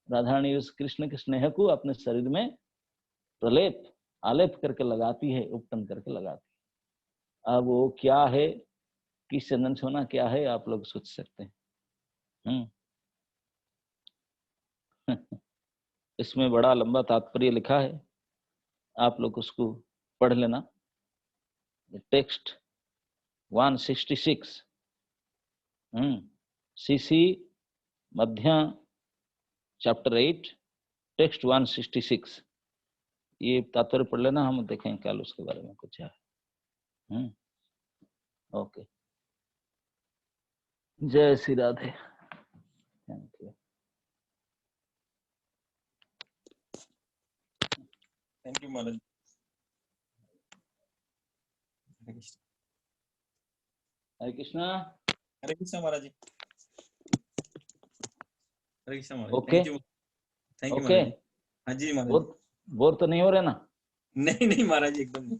राधा रानी उस कृष्ण के स्नेह को अपने शरीर में प्रलेप आलेप करके लगाती है, उपटन करके लगाती है। अब वो क्या है, किस चंदन सोना क्या है, आप लोग सोच सकते हैं। इसमें बड़ा लंबा तात्पर्य लिखा है, आप लोग उसको पढ़ लेना। टेक्स्ट 166, सीसी मध्य चैप्टर 8 टेक्स्ट 166, ये तात्पर्य पढ़ लेना, हम देखेंगे कल उसके बारे में कुछ है। ओके, जय Shri Radhe. Thank you. Thank you महाराज। हरे कृष्णा। हरे कृष्णा महाराज जी। हरे कृष्णा महाराज। ओके थैंक यू महाराज जी। हाँ जी महाराज। बोर तो नहीं हो रहे ना? नहीं नहीं महाराज जी, एकदम नहीं।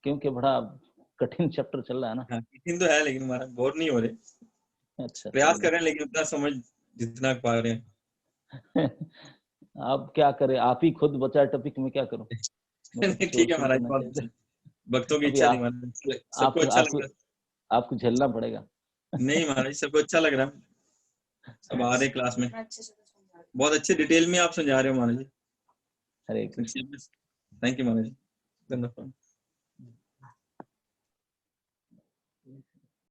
क्योंकि बड़ा कठिन चैप्टर चल रहा है ना। हाँ, कठिन तो है, लेकिन महाराज बोर नहीं हो रहे। अच्छा, प्रयास कर रहे हैं, लेकिन उतना समझ जितना पा रहे हैं। आप क्या करें, आप ही खुद बचा टॉपिक में क्या करूं। नहीं ठीक है महाराज, भक्तों की इच्छा थी महाराज, सबको अच्छा लग रहा। आपको झेलना पड़ेगा। नहीं महाराज, सबको अच्छा लग रहा है, सब आ रहे क्लास में, बहुत अच्छे डिटेल में आप समझा रहे हो महाराज जी। हरे कृष्ण। थैंक यू महाराज जी, धन्यवाद।